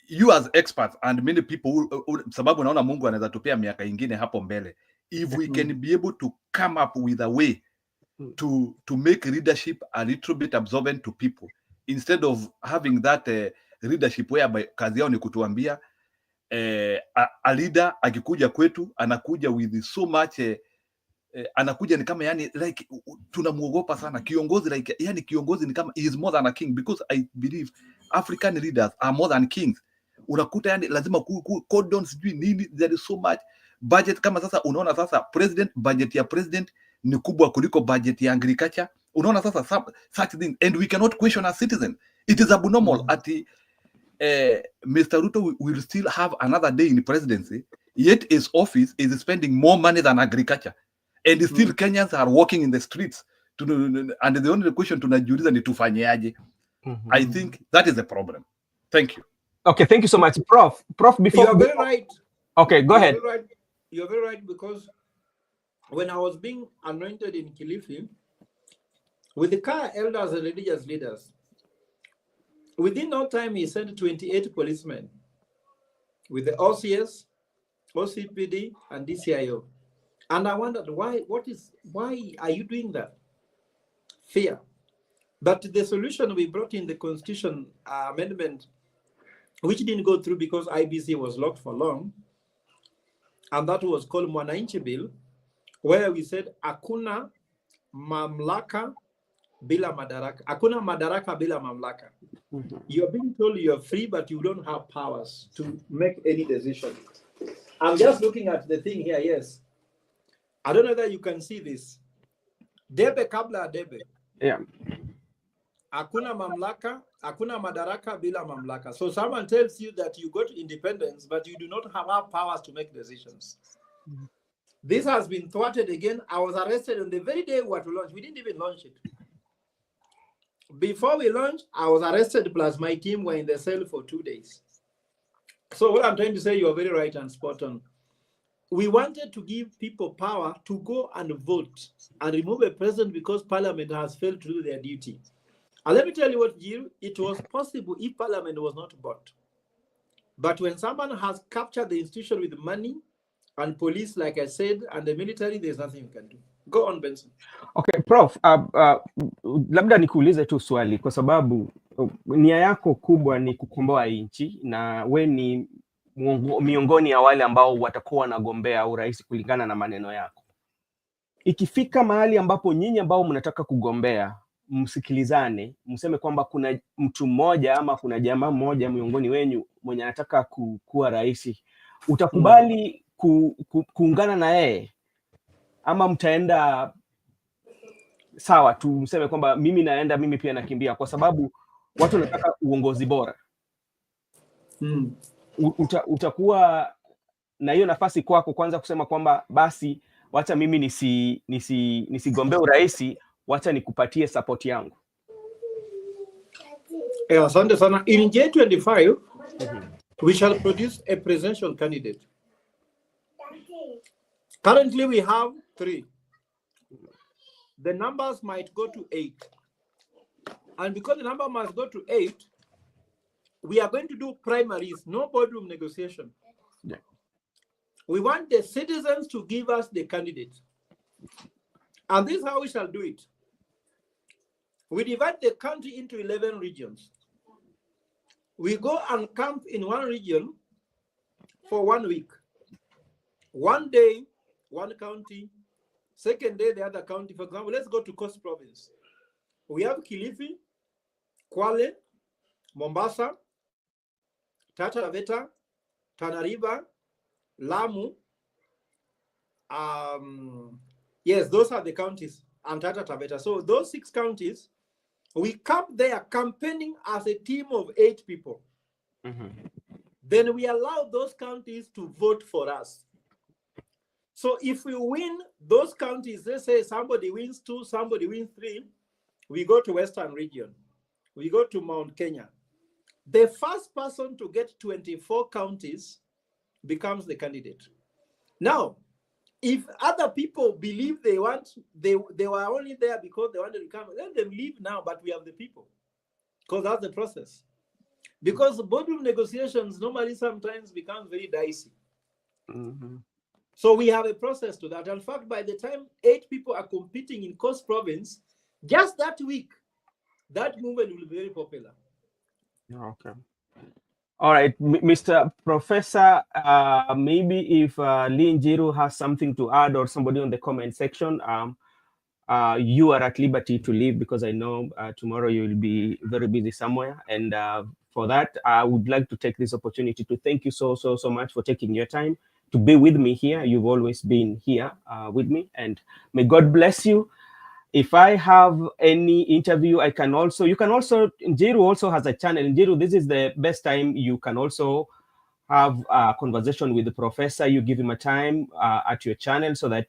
you as experts and many people, sababu naona Mungu anaweza tupea miaka ingine hapo mbele, if we can be able to come up with a way to make leadership a little bit absorbent to people, instead of having that leadership whereby kazi yao ni kutuambia a leader akikuja kwetu anakuja with so much anakuja ni kama, yani, like, tunamuogopa sana kiongozi, like, yani kiongozi ni kama he is more than a king, because I believe African leaders are more than kings. Unakuta yani lazima cordon sijui nini, there is so much budget. Kama sasa unaona sasa president, budget ya president ni kubwa kuliko budget ya agriculture. Unaona sasa such things, and we cannot question as citizens. It is abnormal at Mr. Ruto will still have another day in presidency, yet his office is spending more money than agriculture, and still Kenyans are walking in the streets and the only question tunajiuliza ni tufanyaje. I think that is the problem. Thank you. Okay, thank you so much, Prof. Before you're very right. Okay, go ahead. You're very right, because when I was being anointed in Kilifi with the Kaya elders and religious leaders, within no time he sent 28 policemen with the OCS, OCPD, and DCIO. And I wondered why are you doing that? Fear. But the solution we brought in the Constitution amendment, which didn't go through because IBC was locked for long, and that was called Mwananchi Bill, where we said hakuna mamlaka bila madaraka. Hakuna madaraka bila mamlaka. You're being told you're free, but you don't have powers to make any decision. I'm just looking at the thing here, yes. I don't know that you can see this. Debe kabla debe. Yeah. Hakuna mamlaka, hakuna madaraka bila mamlaka. So someone tells you that you got independence, but you do not have powers to make decisions. This has been thwarted again. I was arrested on the very day we were to launch. We didn't even launch it. Before we launched, I was arrested, plus my team were in the cell for 2 days. So what I'm trying to say, you're very right and spot on. We wanted to give people power to go and vote and remove a president because Parliament has failed to do their duty. And let me tell you what, Jill, it was possible if Parliament was not bought. But when someone has captured the institution with money and police, like I said, and the military, there's nothing you can do. Go on, Benson. Okay, Prof, labda nikuulize tu swali kwa sababu nia yako kubwa ni kukomboa nchi na we ni miongoni ya wale ambao watakuwa wanagombea urais kulingana na maneno yako. Ikifika mahali ambapo nyinyi ambao mnataka kugombea msikilizane, mseme kwamba kuna mtu mmoja ama kuna jamaa mmoja miongoni wenyu mwenye anataka kuwa rais, utakubali kuungana na yeye ama mtaenda sawa tu mseme kwamba mimi naenda, mimi pia nakimbia, kwa sababu watu wanataka uongozi bora? Utakuwa na hiyo nafasi kwako kwanza kusema kwamba basi wacha mimi nisigombee urais, wacha nikupatie support yangu? Asante sana. In J25, we shall produce a presidential candidate. Currently, we have 3. The numbers might go to 8. And because the number must go to 8, we are going to do primaries, no boardroom negotiation. Yeah. We want the citizens to give us the candidate. And this is how we shall do it. We divide the country into 11 regions. We go and camp in one region for 1 week. One day, one county. Second day, the other county. For example, let's go to Coast Province. We have Kilifi, Kwale, Mombasa, Taita Taveta, Tana River, Lamu. Yes, those are the counties, and Taita Taveta. So those 6 counties, we camp there campaigning as a team of 8 people. Then we allow those counties to vote for us. So if we win those counties, let's say somebody wins 2, somebody wins 3, we go to Western region. We go to Mount Kenya. The first person to get 24 counties becomes the candidate. Now, if other people believe they were only there because they wanted to come, let them leave now, but we have the people. Because that's the process. Because boardroom negotiations normally sometimes become very dicey. So we have a process to that. In fact, by the time 8 people are competing in Coast Province, just that week, that movement will be very popular. Okay. All right, Mr. Professor, maybe if Lee Njiru has something to add, or somebody on the comment section, you are at liberty to leave, because I know tomorrow you will be very busy somewhere, and for that, I would like to take this opportunity to thank you so much for taking your time to be with me here. You've always been here with me, and may God bless you. If I have any interview, you can also, Njiru also has a channel. Njiru, this is the best time you can also have a conversation with the professor. You give him a time at your channel so that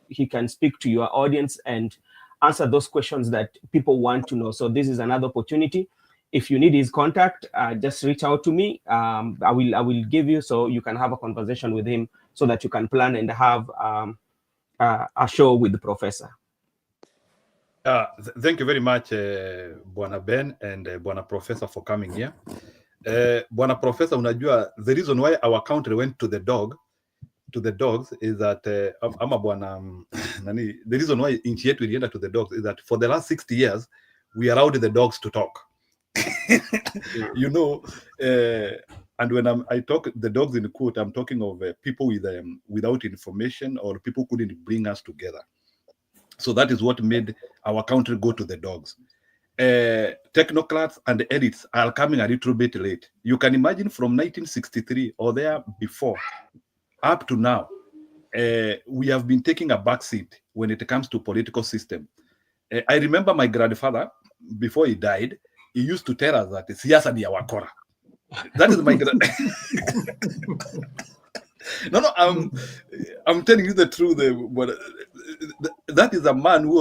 he can speak to your audience and answer those questions that people want to know. So this is another opportunity. If you need his contact, just reach out to me. I will give you, so you can have a conversation with him so that you can plan and have a show with the professor. Thank you very much, Bwana Ben and Bwana Professor, for coming here. Bwana Professor, unajua, the reason why our country went to the dogs is that the reason why nchi yetu ilienda to the dogs is that for the last 60 years we allowed the dogs to talk. You know, and when I talk the dogs in quote, I'm talking of people with without information, or people couldn't bring us together. So that is what made our country go to the dogs. Technocrats and elites are coming a little bit late. You can imagine from 1963 or there before up to now, we have been taking a back seat when it comes to political system. I remember my grandfather, before he died, he used to tell us that siasa ni ya wakora. That is my No, I'm telling you the truth. But that is a man who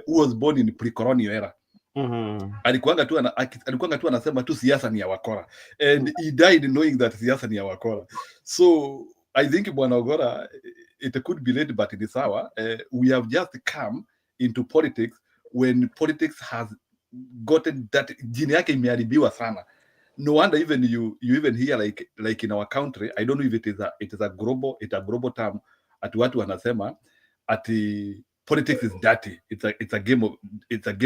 was born in pre-colonial era. Alikuanga tu anasema tu siasa ni ya wakora, and he died knowing that siasa ni ya wakora. So I think Bwana Ogora, it could be late, but it is our. We have just come into politics when politics has gotten that jini yake imeharibiwa sana. No wonder even you even hear like in our country, I don't know if it is a global term, at watu wanasema ati politics is dirty. It's a game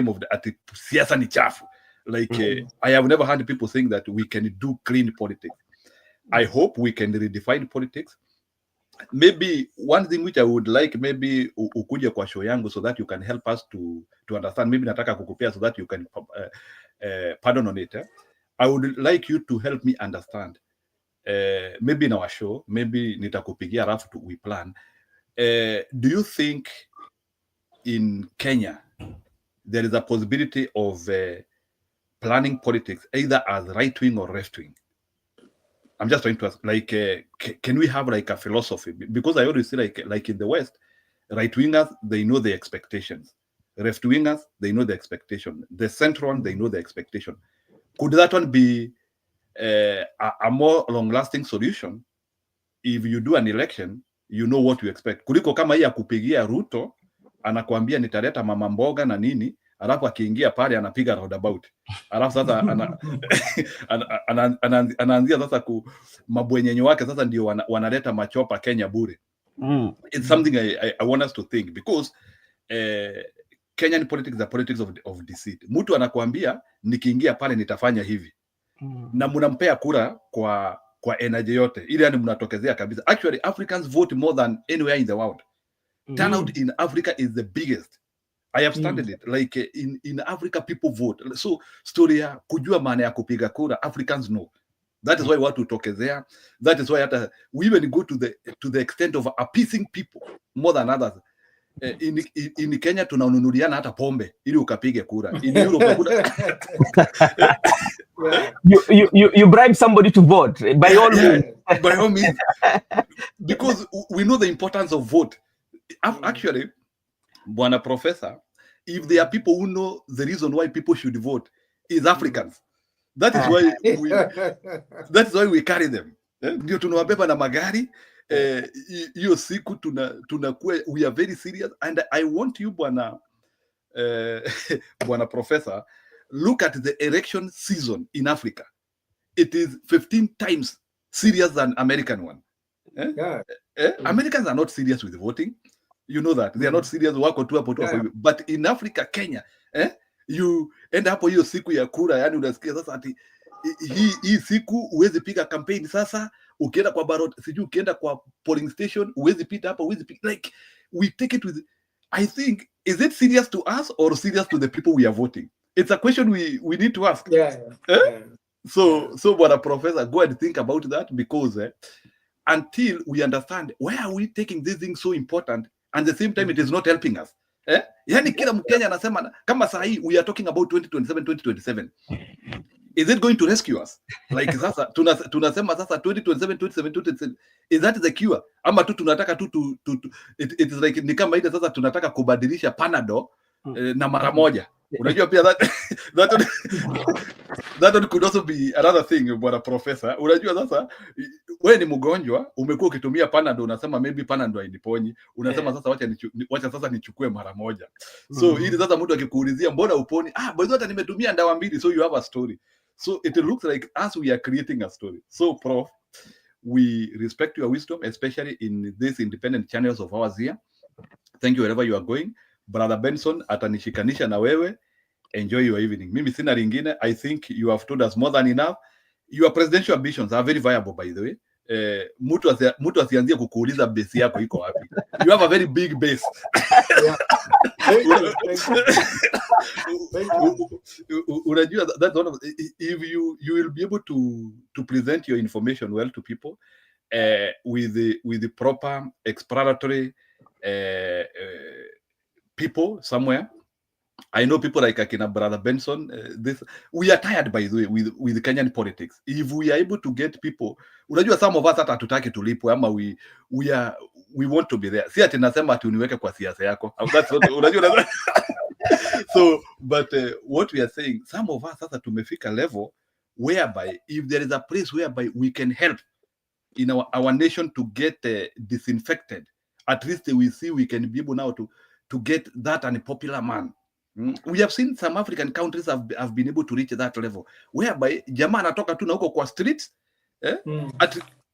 of ati siasa ni chafu. Like I have never heard people saying that we can do clean politics. I hope we can redefine politics. Maybe one thing which I would like, maybe ukuje kwa show yangu so that you can help us to understand. Maybe nataka kukupea so that you can pardon on it. I would like you to help me understand. Maybe in our show, maybe nitakupigia alafu we plan. Do you think in Kenya there is a possibility of planning politics either as right wing or left wing? I'm just trying to ask, like, can we have like a philosophy? Because I always say like in the West, right wingers, they know the expectations. Left wingers, they know the expectation. The central one, they know the expectation. Could that one be a more long-lasting solution? If you do an election, you know what you expect. Kuliko kama hii ya kupigia Ruto, anakuambia nitaleta mama mboga na nini, alafu akiingia pale anapiga roundabout. Alafu sasa anaanzia sasa mabwenyenye wake sasa ndio wanaleta machopa Kenya bure. It's something I want us to think, because Kenyan politics is a politics of deceit. Mtu anakuambia nikiingia pale nitafanya hivi. Na mnampea kura kwa energy yote. Ile yani mnatokezea kabisa. Actually, Africans vote more than anywhere in the world. Turnout in Africa is the biggest. I have studied it. Like in Africa, people vote. So story ya kujua maana ya kupiga kura, Africans know. That is why watu tokezea. That is why we even go to the extent of appeasing people more than others. In Kenya tunanunuliana hata pombe ili ukapige kura. In Europe you bribe somebody to vote by all means. By all means. Because we know the importance of vote. Actually, Bwana Professor, if there are people who know the reason why people should vote is Africans. That is why we carry them. Ndio tunawabeba na magari. Hiyo siku tunakuwa, we are very serious, and I want you Bwana Professor, look at the election season in Africa. It is 15 times serious than American one. Americans are not serious with voting. You know that. They are not serious. Wako tu hapo tu hapo. But in Africa, Kenya, you end up hiyo siku ya kura, yani unasikia sasa ati hii siku uwezi piga campaign sasa, ukienda kwa ballot, sijui ukienda kwa polling station uwezi pita hapa, uwezi pita. Like we take it with, I think, is it serious to us or serious to the people we are voting? It's a question we need to ask. So what a professor, go and think about that, because until we understand why are we taking this thing so important, and at the same time it is not helping us. Yani kila Mkenya anasema kama saa hii we are talking about 2027. Is it going to rescue us? Like sasa tunasema sasa 2027, is that the cure? Ama tu tunataka tu it is like ni kama ile sasa tunataka kubadilisha Panadol na mara moja. Unajua pia that could also be another thing, bwana professor. Unajua sasa wewe ni mgonjwa, umekuwa ukitumia Panadol, unasema maybe Panadol hainiponyi, unasema sasa wacha sasa nichukue mara moja. So ili sasa mtu akikuulizia mbona uponi, boys hata nimetumia dawa mbili, so you have a story. So it looks like us we are creating a story. So Prof, we respect your wisdom, especially in these independent channels of ours here. Thank you wherever you are going. Brother Benson atanishikanisha na wewe. Enjoy your evening. Mimi sina lingine. I think you have told us more than enough. Your presidential ambitions are very viable, by the way. Mtu asianzie kukuuliza base yako iko wapi. You have a very big base. Yeah. Thank you. Unajua, that's one of, if you will be able to present your information well to people with the proper explanatory people somewhere. I know people like Akina Brother Benson. We are tired, by the way, with Kenyan politics. If we are able to get people, unajua some of us hata hatutaki tulipwe, ama we want to be there. Si ati nasema ati uniweke kwa siasa yako. That's what, unajua. So, but what we are saying, some of us hata tumefika level whereby if there is a place whereby we can help in our nation to get disinfected, at least we see we can be able now to get that unpopular man. We have seen some African countries have been able to reach that level whereby jamaa anatoka tu na huko kwa streets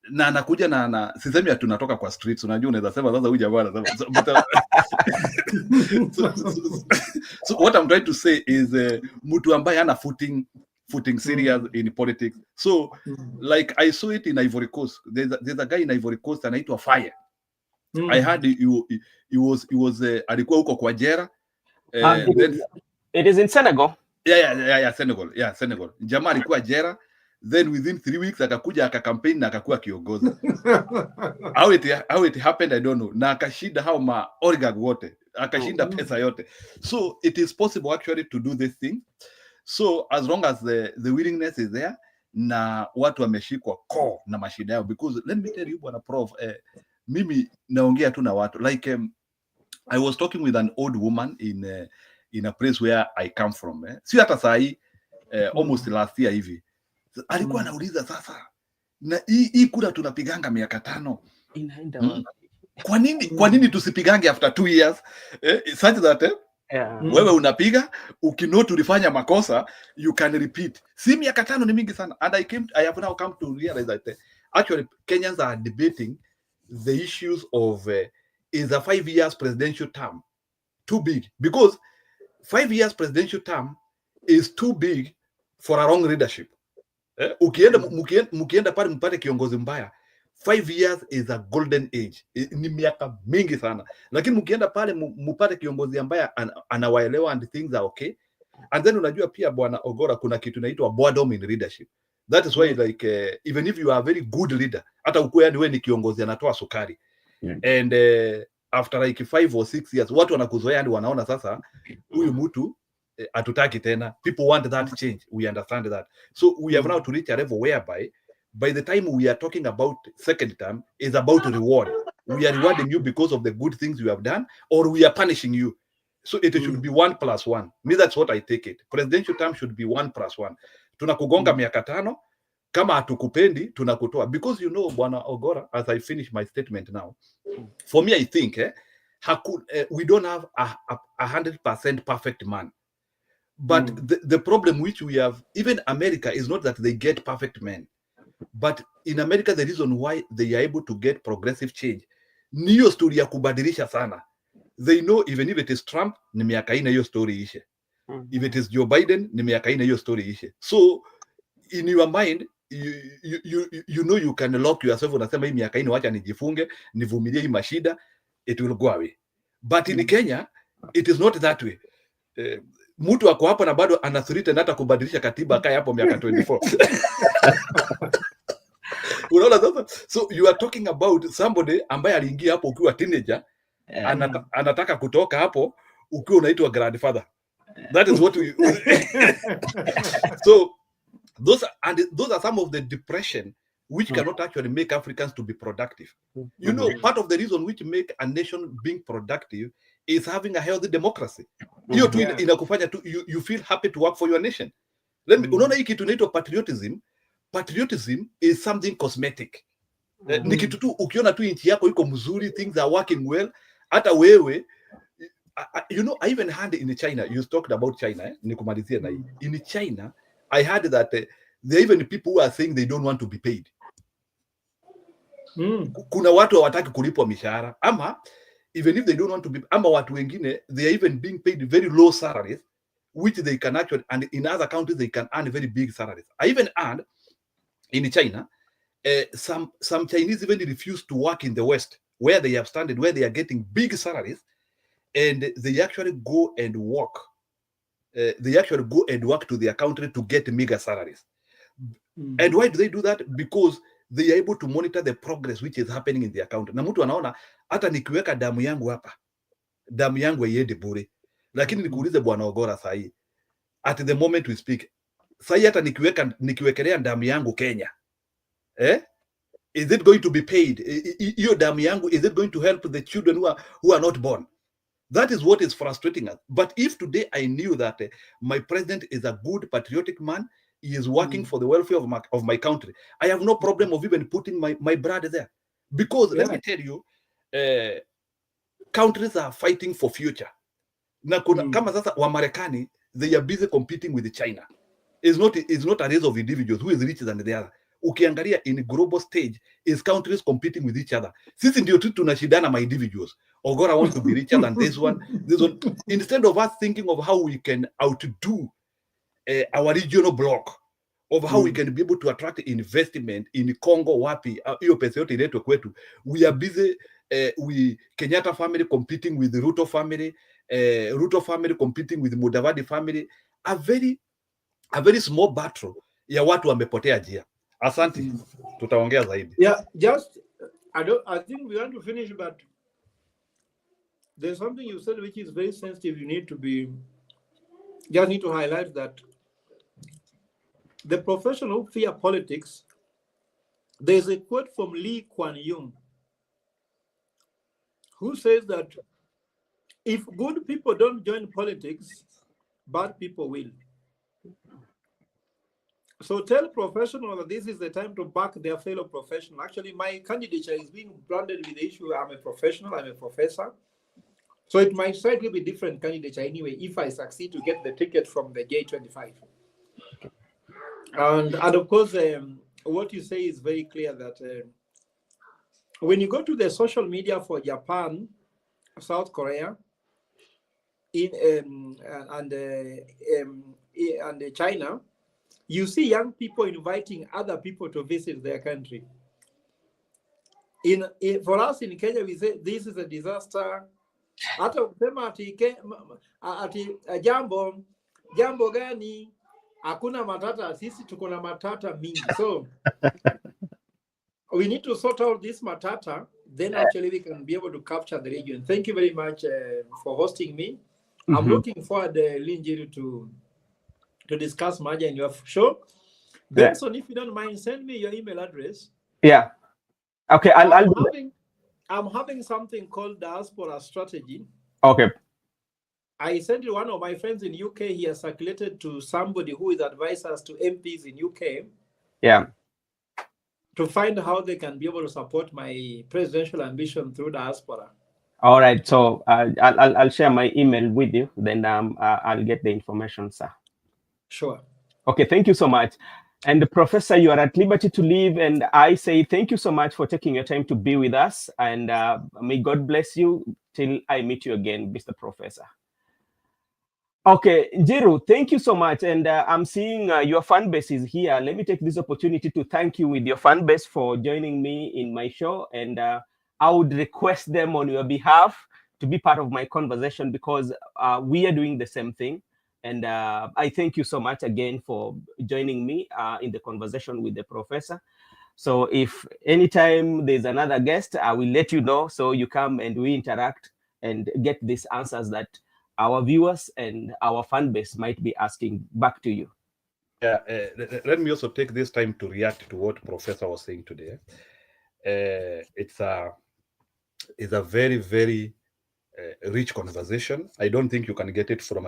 na anakuja na sisemi ati tunatoka kwa streets, unajua unaweza sema sasa huyu jamaa anasema so what I'm trying to say is mtu ambaye ana footing serious in politics. So like I saw it in Ivory Coast. There's a guy in Ivory Coast anaitwa Fire. I heard he was alikuwa huko kwa jera. It is in Senegal. Yeah, Senegal. Yeah, Senegal. Jamaa alikuwa jera, then within 3 weeks akakuja akakampaign na akakuwa kiongozi. How it happened I don't know. Na akashinda hao ma oligarch wote. Akashinda pesa yote. So it is possible actually to do this thing. So as long as the willingness is there na watu wameshikwa core na mashida yao, because let me tell you bwana Prof, mimi naongea tu na watu like I was talking with an old woman in a place where I come from. Si hata saa hii almost last year hivi. Alikuwa anauliza sasa na hii kura tunapiganga miaka 5. Inaenda wapi? Kwa nini tusipigange after 2 years? Such that wewe unapiga ukinote ulifanya makosa you can repeat. Si miaka 5 ni mingi sana. And I have now come to realize that actually Kenyans are debating the issues of is a 5 years presidential term too big? Because 5 years presidential term is too big for a wrong leadership. Mukienda pale mpate kiongozi mbaya, 5 years is a golden age. Ni miaka mingi sana. Lakini mukienda pale mpate kiongozi ambaye anawaelewa and things are okay. And then unajua pia bwana Ogora kuna kitu inaitwa boredom in leadership. That is why like even if you are a very good leader, hata ukuwe yani wewe ni kiongozi anatoa sukari. And after like 5 or 6 years watu wanakuzoea and wanaona sasa huyu mtu atutaki tena. People want that change. We understand that. So we have now to reach a level whereby by the time we are talking about second term is about reward. We are rewarding you because of the good things you have done, or we are punishing you. So it should be 1+1. Me, that's what I take it. Presidential term should be 1+1. Tunakugonga miaka 5. Kama hatukupendi tunakutoa, because you know bwana Ogora, as I finish my statement now, for me I think we don't have a 100% perfect man, but the problem which we have, even America, is not that they get perfect men, but in America the reason why they are able to get progressive change ni hiyo story ya kubadilisha sana. They know even if it is Trump ni miaka 4 hiyo story ishe, if it is Joe Biden ni miaka 4 hiyo story ishe. So in your mind you know you can lock yourself, unasema hii miaka 4 wacha nijifunge nivumilie hii mashida, it will go away. But in Kenya it is not that way. mtu ako hapa na bado ana threaten hata kubadilisha katiba akae hapo miaka 24. Unaona sasa, so you are talking about somebody ambaye aliingia hapo ukiwa teenager, anataka kutoka hapo ukiwa unaitwa grandfather. That is what we so those are some of the depression which cannot actually make Africans to be productive. You know, part of the reason which make a nation being productive is having a healthy democracy. Hiyo tu inakufanya tu you feel happy to work for your nation. Unaona hii kitu inaitwa patriotism. Patriotism is something cosmetic. Ni kitu tu ukiona tu nchi yako iko mzuri, things are working well, hata wewe you know, I even heard in China, you talked about China, nikumalizia na hii. In China, I heard that there are even people who are saying they don't want to be paid. Kuna watu hawataki kulipwa mishahara, ama even if they don't want to be, ama watu wengine they are even being paid very low salaries which they can actually, and in other countries they can earn very big salaries. I even heard in China, some Chinese even refuse to work in the West where they have started, where they are getting big salaries, and they actually go and work. They actually go and work to their country to get mega salaries. And why do they do that? Because they are able to monitor the progress which is happening in their country. Na mtu anaona hata nikiweka damu yangu hapa, damu yangu iende bure. Lakini nikuulize Bwana Ogora sahi, at the moment we speak, sahi hata nikiwekelea damu yangu Kenya, is it going to be paid? Hiyo damu yangu, is it going to help the children who are not born? That is what is frustrating us. But if today I knew that my president is a good patriotic man, he is working for the welfare of my country, I have no problem of even putting my blood there. Because let me tell you, countries are fighting for future. Na kama sasa wa Marekani, they are busy competing with China. It's not a race of individuals who is richer than the other. Ukiangalia in global stage, is countries competing with each other. Sisi ndio tu tunashindana my individuals. Ogora wants to be richer than this one. Instead of us thinking of how we can outdo our regional bloc, of how we can be able to attract investment in Congo, wapi, hiyo pesa yote iletwe kwetu. We are busy, Kenyatta family competing with the Ruto family, Ruto family competing with Mudavadi family. A very small battle ya watu wamepotea njia. Asante. Tutaongea zaidi. Yeah, just I think we want to finish, but there's something you said which is very sensitive. You need to highlight that the professional who fear politics. There's a quote from Lee Kuan Yew, who says that if good people don't join politics, bad people will. So tell professionals that this is the time to back their fellow professional. Actually, my candidature is being branded with the issue I'm a professional, I'm a professor. So it might slightly be different candidature anyway if I succeed to get the ticket from the J25. And of course, what you say is very clear that when you go to the social media for Japan, South Korea, and China, you see young people inviting other people to visit their country. For us in Kenya, we say this is a disaster. Hata ukisema ati jambo gani, hakuna matata, sisi tuko na matata mingi. So we need to sort out this matata, then actually we can be able to capture the region. Thank you very much for hosting me. I'm looking forward, Linjiru, to discuss Maja in your show. Benson, if you don't mind, send me your email address. Yeah. Okay, I'm having something called diaspora strategy. Okay. I sent it one of my friends in UK. He has circulated to somebody who is advisors to MPs in UK. Yeah. To find how they can be able to support my presidential ambition through diaspora. All right. So I'll share my email with you. Then I'll get the information, sir. Sure. Okay. Thank you so much. And Professor, you are at liberty to leave. And I say thank you so much for taking your time to be with us. And may God bless you till I meet you again, Mr. Professor. Okay, Njiru, thank you so much. And I'm seeing your fan base is here. Let me take this opportunity to thank you with your fan base for joining me in my show. And I would request them on your behalf to be part of my conversation because we are doing the same thing. And I thank you so much again for joining me in the conversation with the professor. So if anytime there's another guest, I will let you know, so you come and we interact and get these answers that our viewers and our fan base might be asking back to you. Yeah, let me also take this time to react to what Professor was saying today. It's a very, very rich conversation. I don't think you can get it from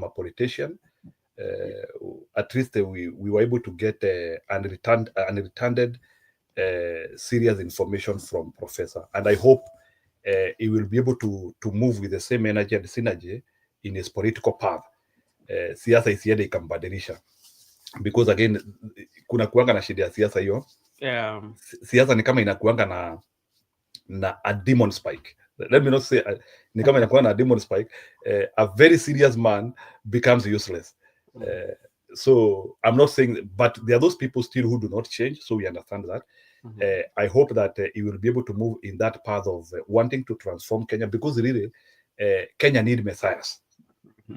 a politician. At least we were able to get unreturned serious information from Professor, and I hope he will be able to move with the same energy and synergy in his political path. Siasa isiende ikambadilisha, because again kuna kuanga na shida ya siasa hiyo. Siasa ni kama inakuanga na a demon spike. Let me not say ni kama inakuanga na a demon spike. A very serious man becomes useless. So I'm not saying, but there are those people still who do not change, so we understand that. I hope that he will be able to move in that path of wanting to transform Kenya, because really Kenya need messiahs.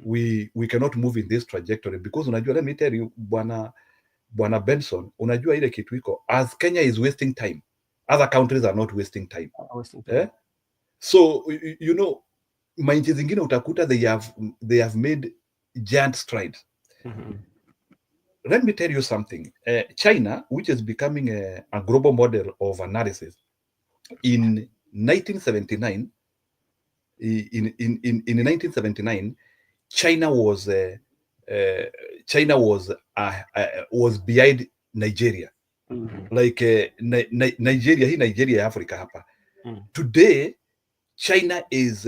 We cannot move in this trajectory, because unajua, let me tell you, Bwana Benson, unajua ile kitu iko, as Kenya is wasting time, other countries are not wasting time. So you know, manchi zingine utakuta they have made giant strides. Let me tell you something. China, which is becoming a global model of analysis, in 1979, in 1979, China was behind Nigeria, like Nigeria, Africa hapa. Today, China is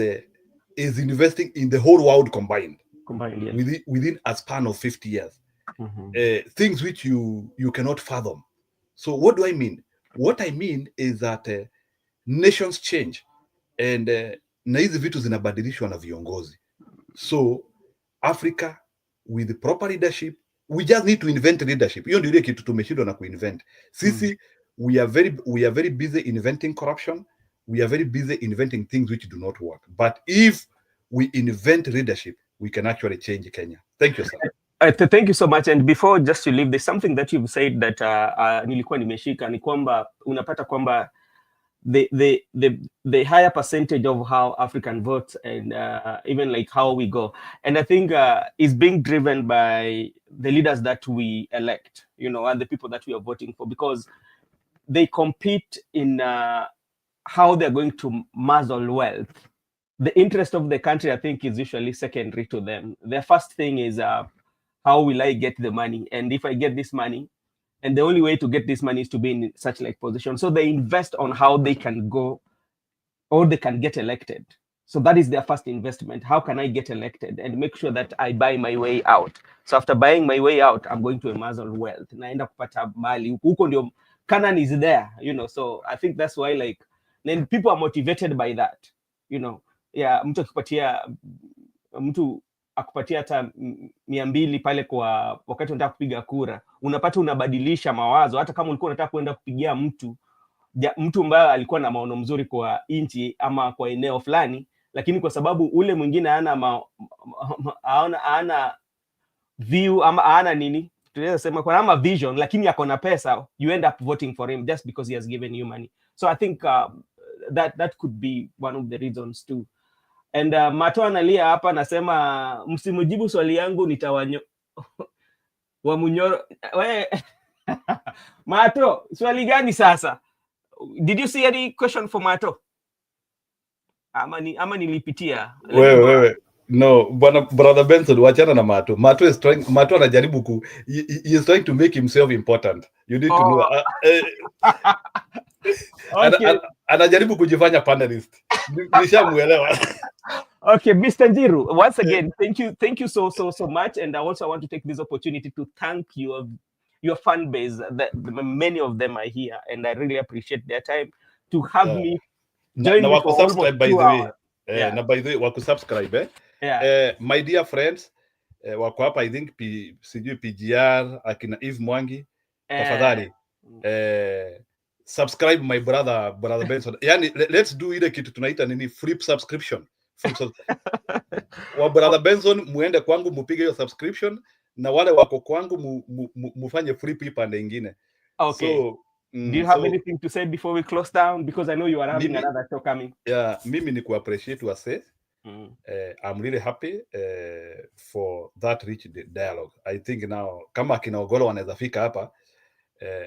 investing in the whole world combined, yes, within a span of 50 years. Things which you cannot fathom. So what do I mean? What I mean is that nations change, and na hizi vitu zinabadilishwa na viongozi. So Africa, with the proper leadership, we just need to invent leadership. Hiyo ndio ile kitu tumeshindwa na kuinvent. Sisi we are very busy inventing corruption. We are very busy inventing things which do not work. But if we invent leadership, we can actually change Kenya. Thank you, sir. Thank you so much. And before just to leave, there's something that you've said that nilikuwa nimeshika, ni kwamba unapata kwamba the higher percentage of how African votes, and even like how we go, and I think is being driven by the leaders that we elect, you know, and the people that we are voting for, because they compete in how they're going to muzzle wealth. The interest of the country, I think, is usually secondary to them. Their first thing is how will I get the money? And if I get this money, and the only way to get this money is to be in such like position. So they invest on how they can go, or they can get elected. So that is their first investment. How can I get elected and make sure that I buy my way out? So after buying my way out, I'm going to embezzle wealth. Naenda kupata mali. Huko ndio Canaan is there, you know. So I think that's why, like, then people are motivated by that, you know. Yeah, mtu akupatia hata 200 pale kwa wakati unataka kupiga kura, unapata unabadilisha mawazo. Hata kama ulikuwa unataka kwenda kupigia mtu ambaye alikuwa na maono mzuri kwa inchi ama kwa eneo fulani, lakini kwa sababu ule mwingine hana view ama hana nini, tunaweza sema kwa ama vision, lakini yako na pesa, you end up voting for him just because he has given you money. So I think that could be one of the reasons too. And Mato analia hapa, anasema msimujibu swali yangu nitawanyo wa munyoro. Mato, swali gani sasa? Did you see any question for Mato? Ama nilipitia? Wewe. No, brother Benson, wachana na Mato. Mato anajaribu he is trying to make himself important. You need to know. Okay. Anajaribu kujifanya panelist. Nishamuelewa. Okay, Mr. Njiru, once again, thank you so much. And I also want to take this opportunity to thank your fan base. Many of them are here, and I really appreciate their time to have me join me for almost 2 hours. Na by the way, wakusubscribe. My dear friends, wako hapa, I think sijui PGR, akina Eve Mwangi, tafadhali subscribe my brother Benson. Yani let's do ile kitu tunaita nini, free subscription. Wa brother Benson, muende kwangu mupige hiyo subscription, na wale wako kwangu mufanye free pip pande ingine. Okay. So do you have anything to say before we close down, because I know you are having another show coming? Yeah, mimi ni kuappreciate wase. I'm really happy for that rich dialogue. I think now kama akina Ogolo wanaweza fika hapa,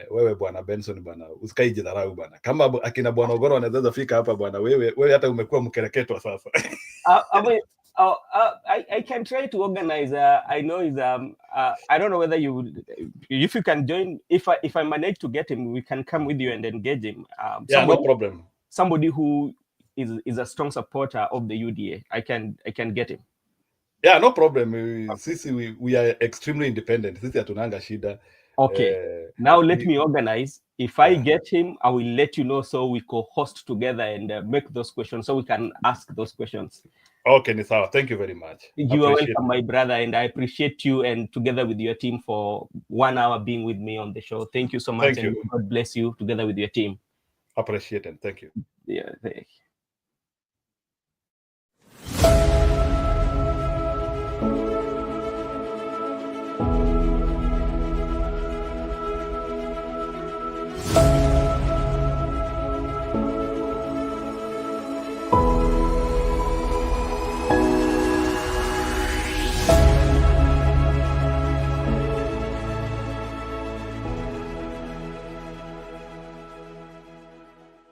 wewe bwana Benson bwana usikai jidharau bwana. Kama akina bwana Ogolo wanaweza fika hapa bwana, wewe hata umekuwa mkereketwa sasa. I can try to organize. I know is I don't know whether if you can join. If I manage to get him, we can come with you and engage him. Yeah, no problem. Somebody who is a strong supporter of the UDA. I can get him. Yeah, no problem. Sisi we are extremely independent. Sisi hatunanga shida. Okay. Now let me organize. If I get him, I will let you know, so we co-host together and make those questions, so we can ask those questions. Okay, Nisawa. Thank you very much. You are welcome, my brother, and I appreciate you and together with your team for 1 hour being with me on the show. Thank you so much. Thank you. God bless you together with your team. Appreciate it. Thank you. Yeah.